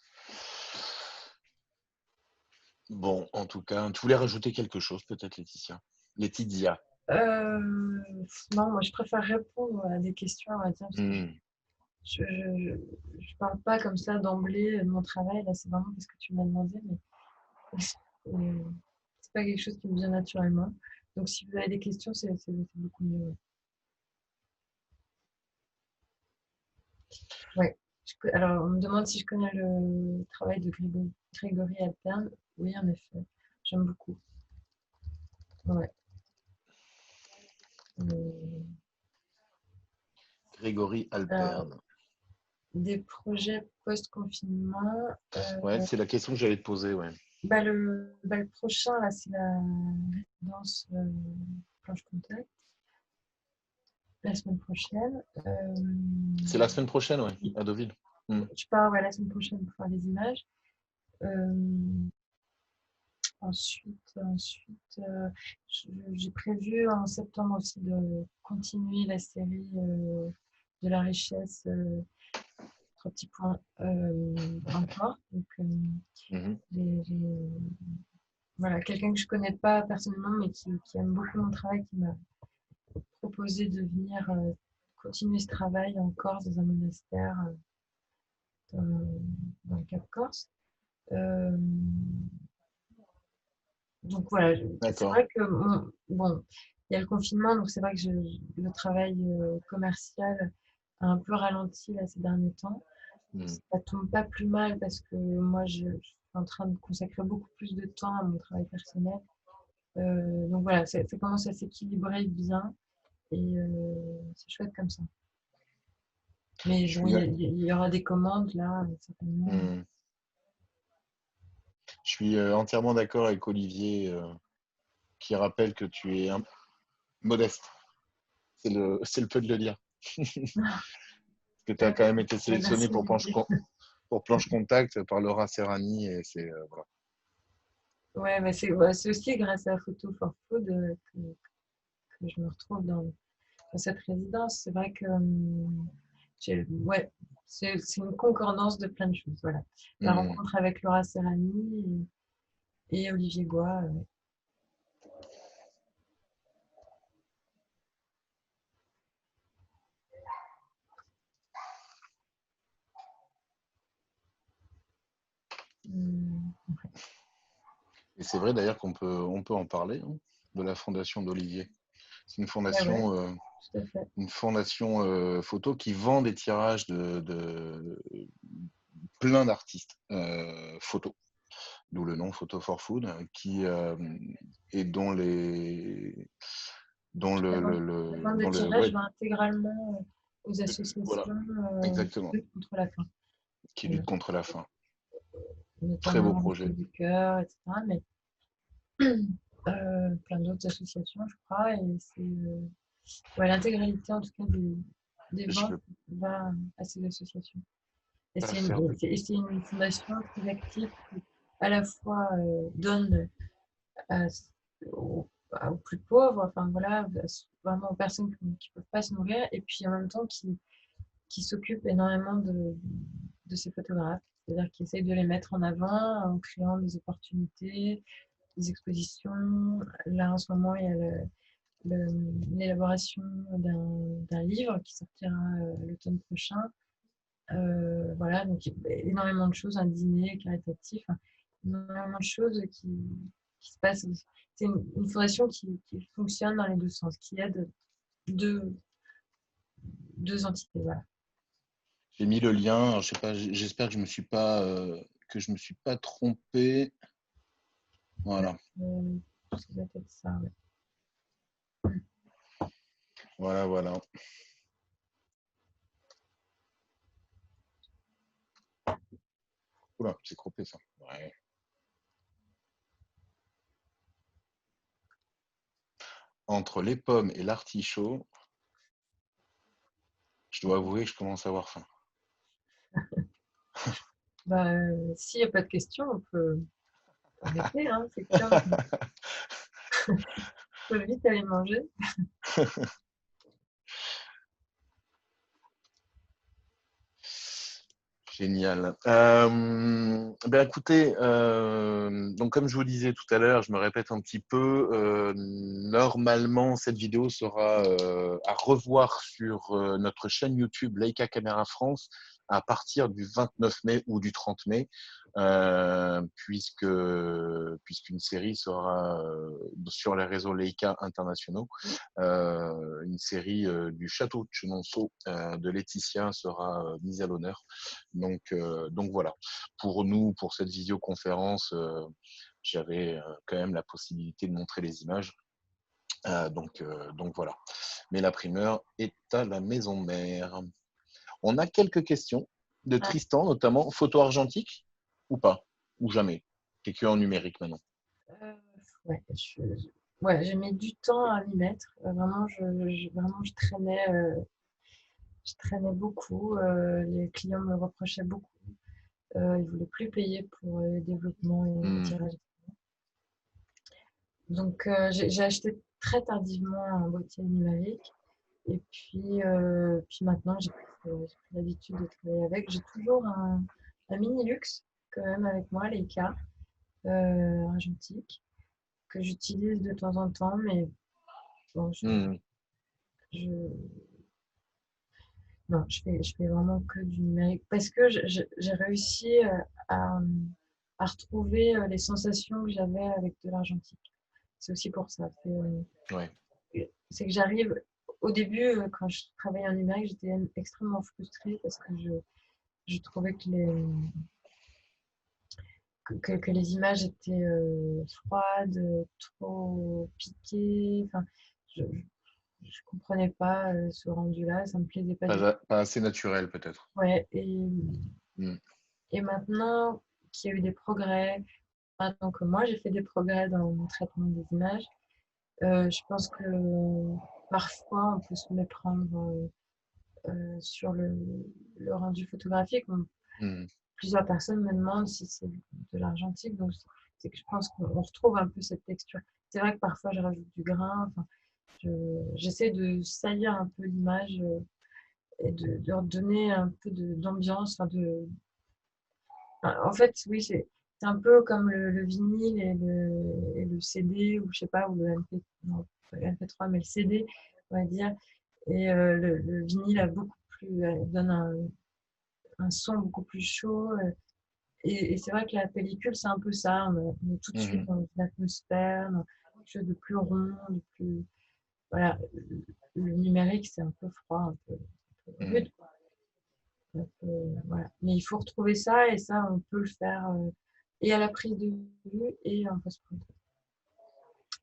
Bon, en tout cas, tu voulais rajouter quelque chose, peut-être, Laetitia? Laetitia. Non, moi, je préfère répondre à des questions, on va dire, parce que Mm. je parle pas comme ça d'emblée de mon travail. Là, c'est vraiment parce que tu m'as demandé, mais c'est pas quelque chose qui me vient naturellement. Donc, si vous avez des questions, c'est beaucoup mieux. Ouais. Ouais. Alors, on me demande si je connais le travail de Grégory Alterne. Oui, en effet. J'aime beaucoup. Ouais. Grégory Alors, Alperne. des projets post-confinement. Ouais, c'est la question que j'allais te poser, ouais. Le prochain, là, c'est la résidence Planche Contact, la semaine prochaine. C'est la semaine prochaine, ouais, à Deauville. Mm. Je pars la semaine prochaine pour faire des images. Euh, j'ai prévu en septembre aussi de continuer la série de la richesse, trois petits points encore. Donc, Mhm. voilà, quelqu'un que je connais pas personnellement, mais qui aime beaucoup mon travail, qui m'a proposé de venir continuer ce travail en Corse, dans un monastère dans le Cap Corse. Euh, donc voilà, c'est D'accord. vrai que bon, il y a le confinement, donc c'est vrai que le travail commercial a un peu ralenti là, ces derniers temps. Mm. Ça tombe pas plus mal parce que moi, je suis en train de consacrer beaucoup plus de temps à mon travail personnel. Donc voilà, ça commence à s'équilibrer bien et c'est chouette comme ça. Mais Je bon, suis... il y aura des commandes là, certainement. Mm. Je suis entièrement d'accord avec Olivier qui rappelle que tu es modeste. C'est le peu de le dire. Que tu as quand même été sélectionné Merci. pour Planche Contact par Laura Serrani. Et c'est, voilà. Ouais, mais c'est aussi grâce à Photo for Food que je me retrouve dans cette résidence. C'est vrai que ouais, c'est une concordance de plein de choses. Voilà. La rencontre avec Laura Serrani et Olivier Goy. Et c'est vrai d'ailleurs on peut en parler de la fondation d'Olivier. C'est une fondation, Ouais, tout à fait. une fondation photo qui vend des tirages de plein d'artistes photo, d'où le nom Photo for Food, et dont La vente de tirage va intégralement aux voilà, associations exactement, qui luttent contre la faim. qui lutte contre la faim. Très beau Notamment projet. du cœur, etc. Mais plein d'autres associations, je crois. Et c'est l'intégralité, en tout cas, des ventes va à ces associations. Et c'est une fondation très active qui, à la fois, donne aux, aux plus pauvres, enfin voilà, vraiment aux personnes qui ne peuvent pas se nourrir, et puis en même temps qui s'occupe énormément de ces photographes. C'est-à-dire qu'ils essayent de les mettre en avant en créant des opportunités, des expositions. Là, en ce moment, il y a l'élaboration d'un livre qui sortira l'automne prochain. Voilà, donc énormément de choses, un dîner caritatif, énormément de choses qui se passent. C'est une fondation qui fonctionne dans les deux sens, qui aide deux entités. Voilà. J'ai mis le lien. Alors, je sais pas. J'espère que je me suis pas trompé. Voilà. Ça doit être ça. Ouais. Voilà, voilà. Oula, c'est croppé ça. Ouais. Entre les pommes et l'artichaut, je dois avouer que je commence à avoir faim. S'il n'y a pas de questions, on peut arrêter. Hein, c'est clair. On peut vite aller manger. Génial. Écoutez, donc comme je vous disais tout à l'heure, je me répète un petit peu. Normalement, cette vidéo sera à revoir sur notre chaîne YouTube Leica Camera France à partir du 29 mai ou du 30 mai, puisqu'une série sera sur les réseaux Leica internationaux. Une série du Château de Chenonceau de Laetitia sera mise à l'honneur. Donc voilà. Pour nous, pour cette visioconférence, j'avais quand même la possibilité de montrer les images. Donc voilà. Mais la primeur est à la maison mère. On a quelques questions de Tristan, notamment photo argentique ou pas, ou jamais. T'es que en numérique maintenant. Ouais, j'ai mis du temps à m'y mettre. Vraiment, je traînais beaucoup. Les clients me reprochaient beaucoup. Ils ne voulaient plus payer pour le développement et le tirage. Donc, j'ai acheté très tardivement un boîtier numérique. Et puis maintenant, j'ai pris l'habitude de travailler avec. J'ai toujours un mini luxe quand même avec moi, Leica argentique, que j'utilise de temps en temps, mais bon, non, je fais vraiment que du numérique parce que j'ai réussi à, à retrouver les sensations que j'avais avec de l'argentique. C'est aussi pour ça. C'est que j'arrive, au début, quand je travaillais en numérique, j'étais extrêmement frustrée parce que je trouvais que les images étaient froides, trop piquées. Enfin, je ne comprenais pas ce rendu-là, ça ne me plaisait pas du tout. Pas assez naturel peut-être. Ouais, et maintenant qu'il y a eu des progrès, maintenant que moi, j'ai fait des progrès dans mon traitement des images. Je pense que parfois, on peut se méprendre sur le rendu photographique. Mhm. Plusieurs personnes me demandent si c'est de l'argentique, donc c'est que je pense qu'on retrouve un peu cette texture. C'est vrai que parfois, je rajoute du grain. Enfin, j'essaie de saillir un peu l'image et de leur donner un peu d'ambiance. En fait, oui, c'est un peu comme le vinyle et le CD, ou je sais pas, ou le MP, non, pas le MP3, mais le CD, on va dire. Et le vinyle a beaucoup plus, donne un son beaucoup plus chaud. Et c'est vrai que la pellicule, c'est un peu ça. On est tout de suite Mhm. dans une atmosphère, dans quelque chose de plus rond, de plus. Voilà. Le numérique, c'est un peu froid, un peu Mhm. rude. Voilà. Mais il faut retrouver ça, et ça, on peut le faire et à la prise de vue et en post-prod.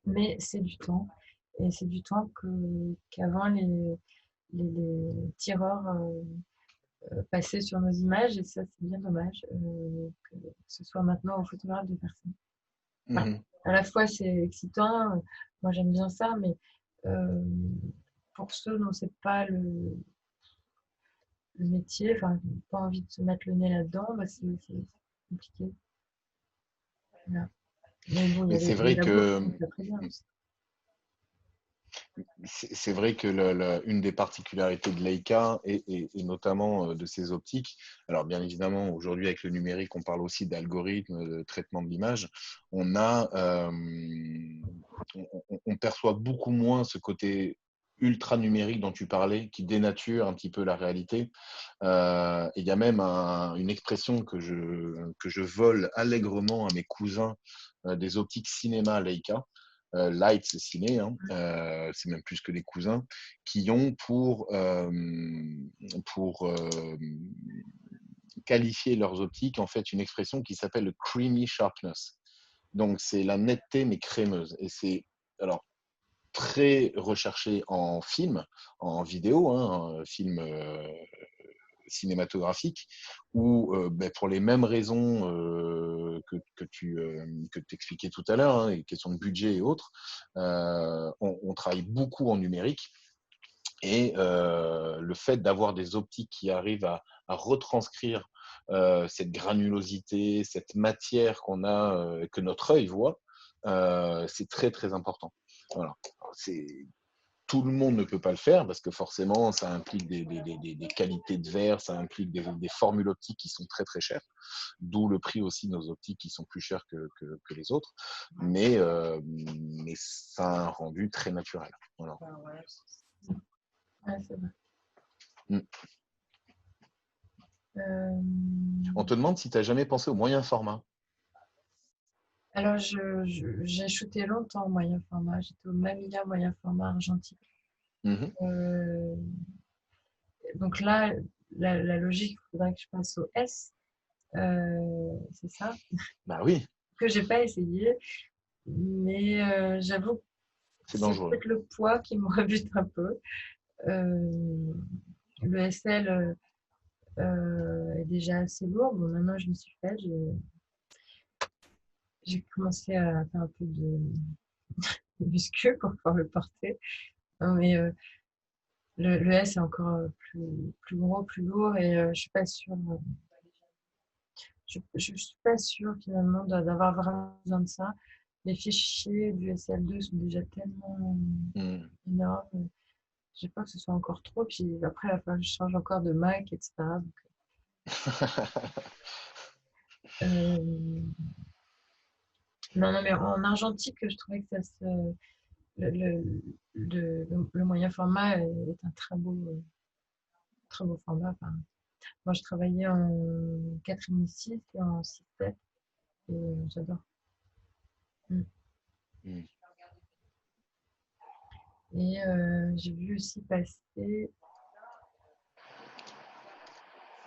Mais c'est du temps. Et c'est du temps qu'avant les tireurs passaient sur nos images. Et ça, c'est bien dommage que ce soit maintenant au photographe de personne. Enfin, Mhm. à la fois, c'est excitant. Moi, j'aime bien ça. Mais euh, pour ceux dont c'est pas le métier, enfin, qui n'ont pas envie de se mettre le nez là-dedans, bah, c'est compliqué. Voilà. Mais bon, Mais c'est il y a vrai des labos qui que font ça très bien aussi. c'est vrai que une des particularités de Leica et notamment de ses optiques, alors bien évidemment aujourd'hui avec le numérique on parle aussi d'algorithmes de traitement de l'image, on a on perçoit beaucoup moins ce côté ultra numérique dont tu parlais qui dénature un petit peu la réalité. Il y a même une expression que je vole allègrement à mes cousins des optiques cinéma Leica. Light, c'est ciné, hein, c'est même plus que des cousins, qui ont pour qualifier leurs optiques en fait une expression qui s'appelle le creamy sharpness. Donc c'est la netteté mais crémeuse. Et c'est alors très recherché en film, en vidéo, hein, film cinématographique, où pour les mêmes raisons que tu expliquais tout à l'heure, hein, les questions de budget et autres, on travaille beaucoup en numérique. Et le fait d'avoir des optiques qui arrivent à retranscrire cette granulosité, cette matière qu'on a, que notre œil voit, c'est très très important. Voilà. C'est tout le monde ne peut pas le faire parce que forcément, ça implique des qualités de verre, ça implique des formules optiques qui sont très très chères, d'où le prix aussi de nos optiques qui sont plus chères que les autres. Mais ça a un rendu très naturel. Voilà. Ouais, c'est vrai. Mm. Euh, On te demande si tu n'as jamais pensé au moyen format. alors, j'ai shooté longtemps en moyen format. J'étais au Mamiya moyen format argentique. Mhm. Euh, donc là, la logique, il faudrait que je passe au S. C'est ça. Bah oui, Que j'ai pas essayé. Mais j'avoue que c'est c'est dangereux. peut-être le poids qui me rebute un peu. Euh, le SL est déjà assez lourd. Bon, maintenant, je me suis fait. J'ai commencé à faire un peu de muscu pour pouvoir le porter. Non, mais le S est encore plus gros, plus lourd, et je suis pas sûre. Je suis pas sûre finalement d'avoir vraiment besoin de ça. Les fichiers du SL2 sont déjà tellement Mm. énormes. J'ai peur que ce soit encore trop. Puis après, il va falloir que je change encore de Mac, etc. Donc, euh, non, non, mais en argentique, je trouvais que ça se, le, le, le moyen format est un très beau format. Enfin, moi, je travaillais en 4,5/6 et en 6,7 et j'adore. Mm. Mm. Et j'ai vu aussi passer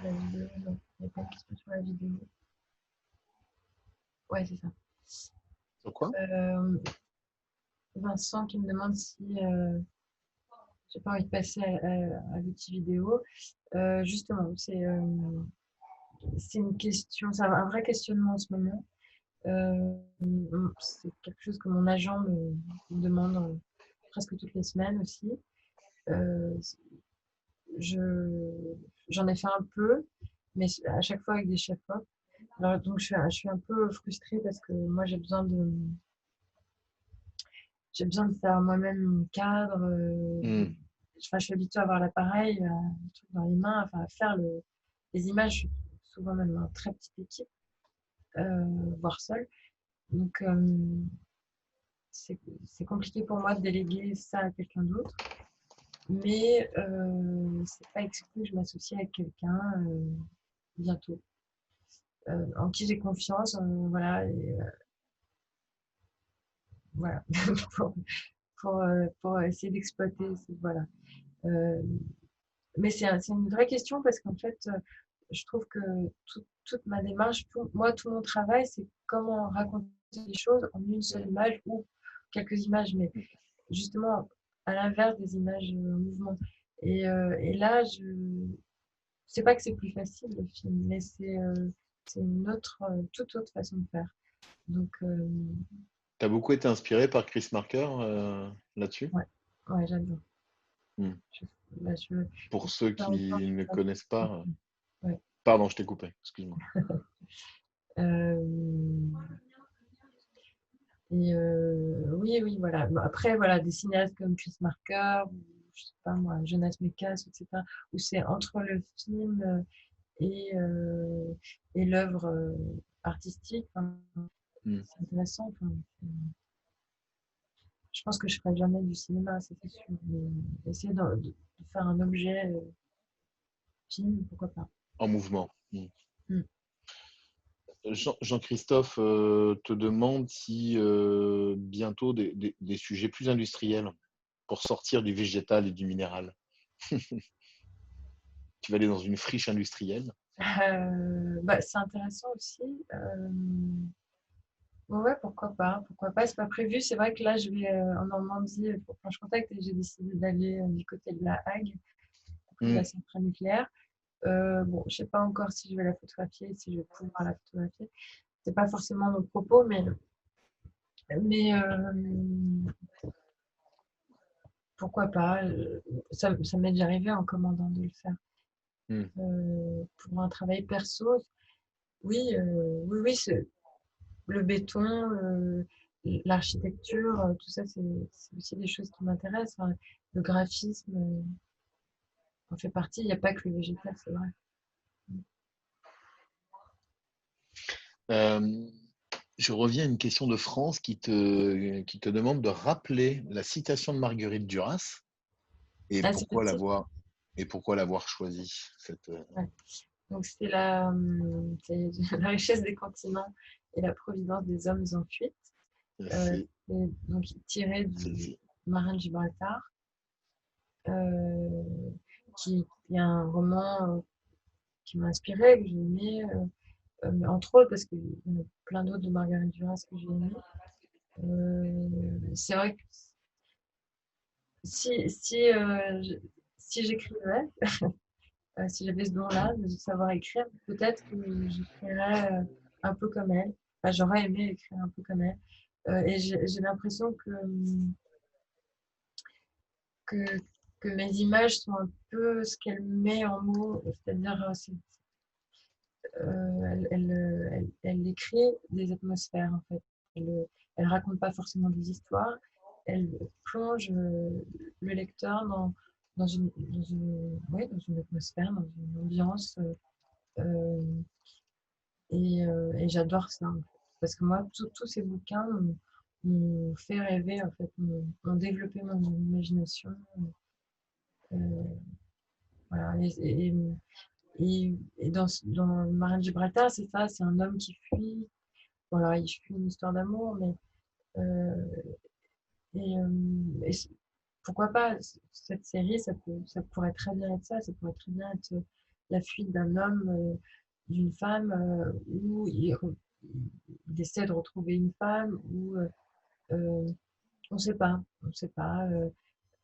la vidéo. Non, il n'y a pas une question sur la vidéo. Ouais, c'est ça. Sur quoi? Euh, Vincent qui me demande si j'ai pas envie de passer à l'outil vidéo. Justement, c'est une question, c'est un vrai questionnement en ce moment. C'est quelque chose que mon agent me demande presque toutes les semaines aussi. Euh, J'en ai fait un peu, mais à chaque fois avec des chefs-op. Alors, donc, je suis un peu frustrée parce que moi, j'ai besoin de faire moi-même mon cadre. Enfin, je suis habituée à avoir l'appareil, le truc dans les mains, enfin, à faire les images, je suis souvent même en très petite équipe, voire seule. Donc, c'est compliqué pour moi de déléguer ça à quelqu'un d'autre. Mais c'est pas exclu que je m'associe avec quelqu'un bientôt, en qui j'ai confiance, voilà, voilà, pour, pour essayer d'exploiter, voilà. Euh, mais c'est une vraie question parce qu'en fait, je trouve que toute ma démarche, moi, tout mon travail, c'est comment raconter les choses en une seule image ou quelques images, mais justement à l'inverse des images en mouvement. Et là, je sais pas que c'est plus facile le film, mais c'est une autre, toute autre façon de faire. Donc, Tu as beaucoup été inspiré par Chris Marker là-dessus? ouais, ouais, j'adore. Hmm. Là, Pour ceux qui ne connaissent pas, ouais. pardon, je t'ai coupé, excuse-moi. Oui, oui, voilà. Bon, après, voilà, des cinéastes comme Chris Marker, ou, je sais pas moi, Jonas Mekas, etc., où c'est entre le film et l'œuvre artistique, enfin, c'est intéressant. Enfin, je pense que je ferai jamais du cinéma, ça c'est sûr. Mais essayer de faire un objet film, pourquoi pas. En mouvement. Mm. Jean-Christophe te demande si bientôt des sujets plus industriels pour sortir du végétal et du minéral. Tu vas aller dans une friche industrielle. Bah, c'est intéressant aussi. Ouais, pourquoi pas, pourquoi pas. C'est pas prévu. C'est vrai que là, je vais en Normandie pour Franche-Comté et j'ai décidé d'aller du côté de la Hague, de la centrale nucléaire. Bon, je sais pas encore si je vais la photographier, si je vais pouvoir la photographier. C'est pas forcément mon propos, mais pourquoi pas. Ça m'est déjà arrivé en commandant de le faire. Pour un travail perso, oui, oui, oui, le béton, l'architecture, tout ça, c'est aussi des choses qui m'intéressent. Enfin, le graphisme en fait partie. Il n'y a pas que le végétal, c'est vrai. Je reviens à une question de France qui te demande de rappeler la citation de Marguerite Duras et Ah, c'est pourquoi l'avoir choisie. ouais. Donc, c'est la richesse des continents et la providence des hommes en fuite. C'est Donc, tiré du Marin de Gibraltar, qui est un roman qui m'a inspiré, que j'ai aimé, entre autres parce qu'il y en a plein d'autres de Marguerite Duras que j'ai aimé. C'est vrai que si j'écrivais, si j'avais ce don-là de savoir écrire, peut-être que j'écrirais un peu comme elle. Enfin, j'aurais aimé écrire un peu comme elle. Et j'ai l'impression que, que mes images sont un peu ce qu'elle met en mots, c'est-à-dire elle écrit des atmosphères en fait. Elle raconte pas forcément des histoires, elle plonge le lecteur ouais, dans une atmosphère, dans une ambiance. Et j'adore ça, en fait. Parce que moi, tous ces bouquins m'ont fait rêver, en fait, m'ont développé mon imagination. Euh, voilà. Et dans le Marin de Gibraltar, c'est ça, c'est un homme qui fuit. Voilà, il fuit une histoire d'amour, mais euh, et, euh, et pourquoi pas cette série, ça pourrait très bien être ça, ça pourrait très bien être la fuite d'un homme, d'une femme, où il essaie de retrouver une femme, ou on ne sait pas, on ne sait pas.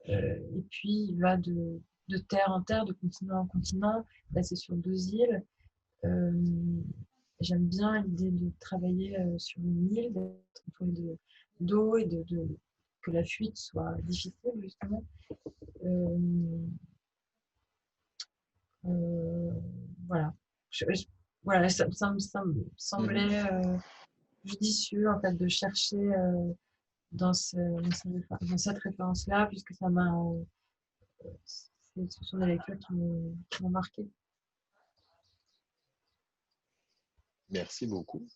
Et puis il va de terre en terre, de continent en continent. Là, c'est sur 2 îles. Euh, J'aime bien l'idée de travailler sur une île, d'être entouré d'eau et que la fuite soit difficile, justement. Euh, euh, voilà. Voilà, ça me semblait judicieux en fait, de chercher dans cette référence-là, puisque ce sont des lectures qui m'ont marqué. Merci beaucoup.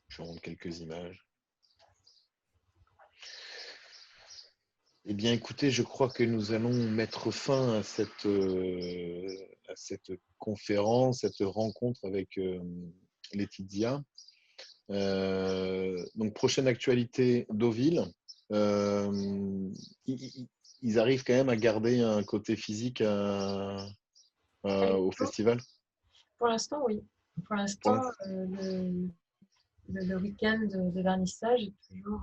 Je montre quelques images. Eh bien, écoutez, je crois que nous allons mettre fin à cette conférence, cette rencontre avec Laetitia. Donc, prochaine actualité, Deauville. Ils arrivent quand même à garder un côté physique au festival? Pour l'instant, oui. Pour l'instant, le week-end de vernissage est toujours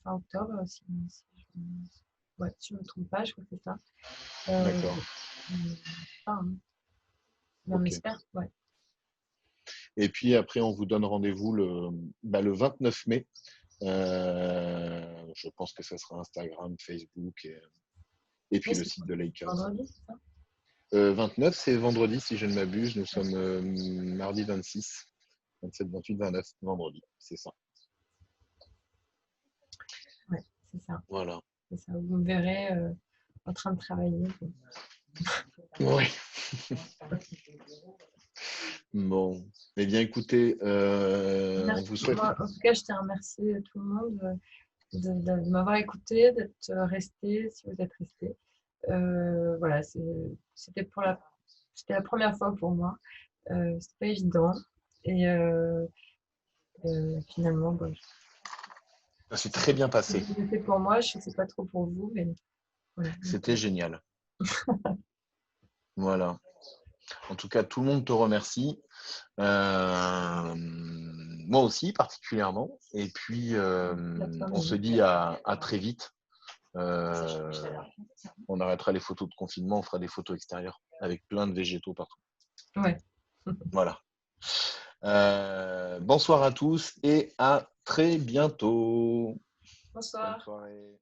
fin octobre, si je ne me trompe pas, je crois que c'est ça. D'accord. On Ok. espère, ouais. Et puis après, on vous donne rendez-vous le 29 mai. Je pense que ça sera Instagram, Facebook et puis Oui, le site de Leica. Vendredi, c'est ça? 29, c'est vendredi, si je ne m'abuse. Nous sommes mardi 26, 27, 28, 29, vendredi. C'est ça. Ouais, c'est ça. Voilà. C'est ça. Vous me verrez en train de travailler. Oui. Bon. Eh bien, écoutez, on vous souhaite. Moi, en tout cas, je tiens à remercier tout le monde de m'avoir écouté, d'être resté, si vous êtes resté. Voilà, c'était la première fois pour moi. C'était pas évident. Et finalement, bon, Ça s'est très bien passé. c'était pour moi, je ne sais pas trop pour vous, mais voilà. C'était génial. Voilà. En tout cas, tout le monde te remercie. Moi aussi, particulièrement. Et puis, on se dit à très vite. On arrêtera les photos de confinement, on fera des photos extérieures avec plein de végétaux partout. Ouais. Voilà. Bonsoir à tous et à très bientôt. Bonsoir. Bonne soirée.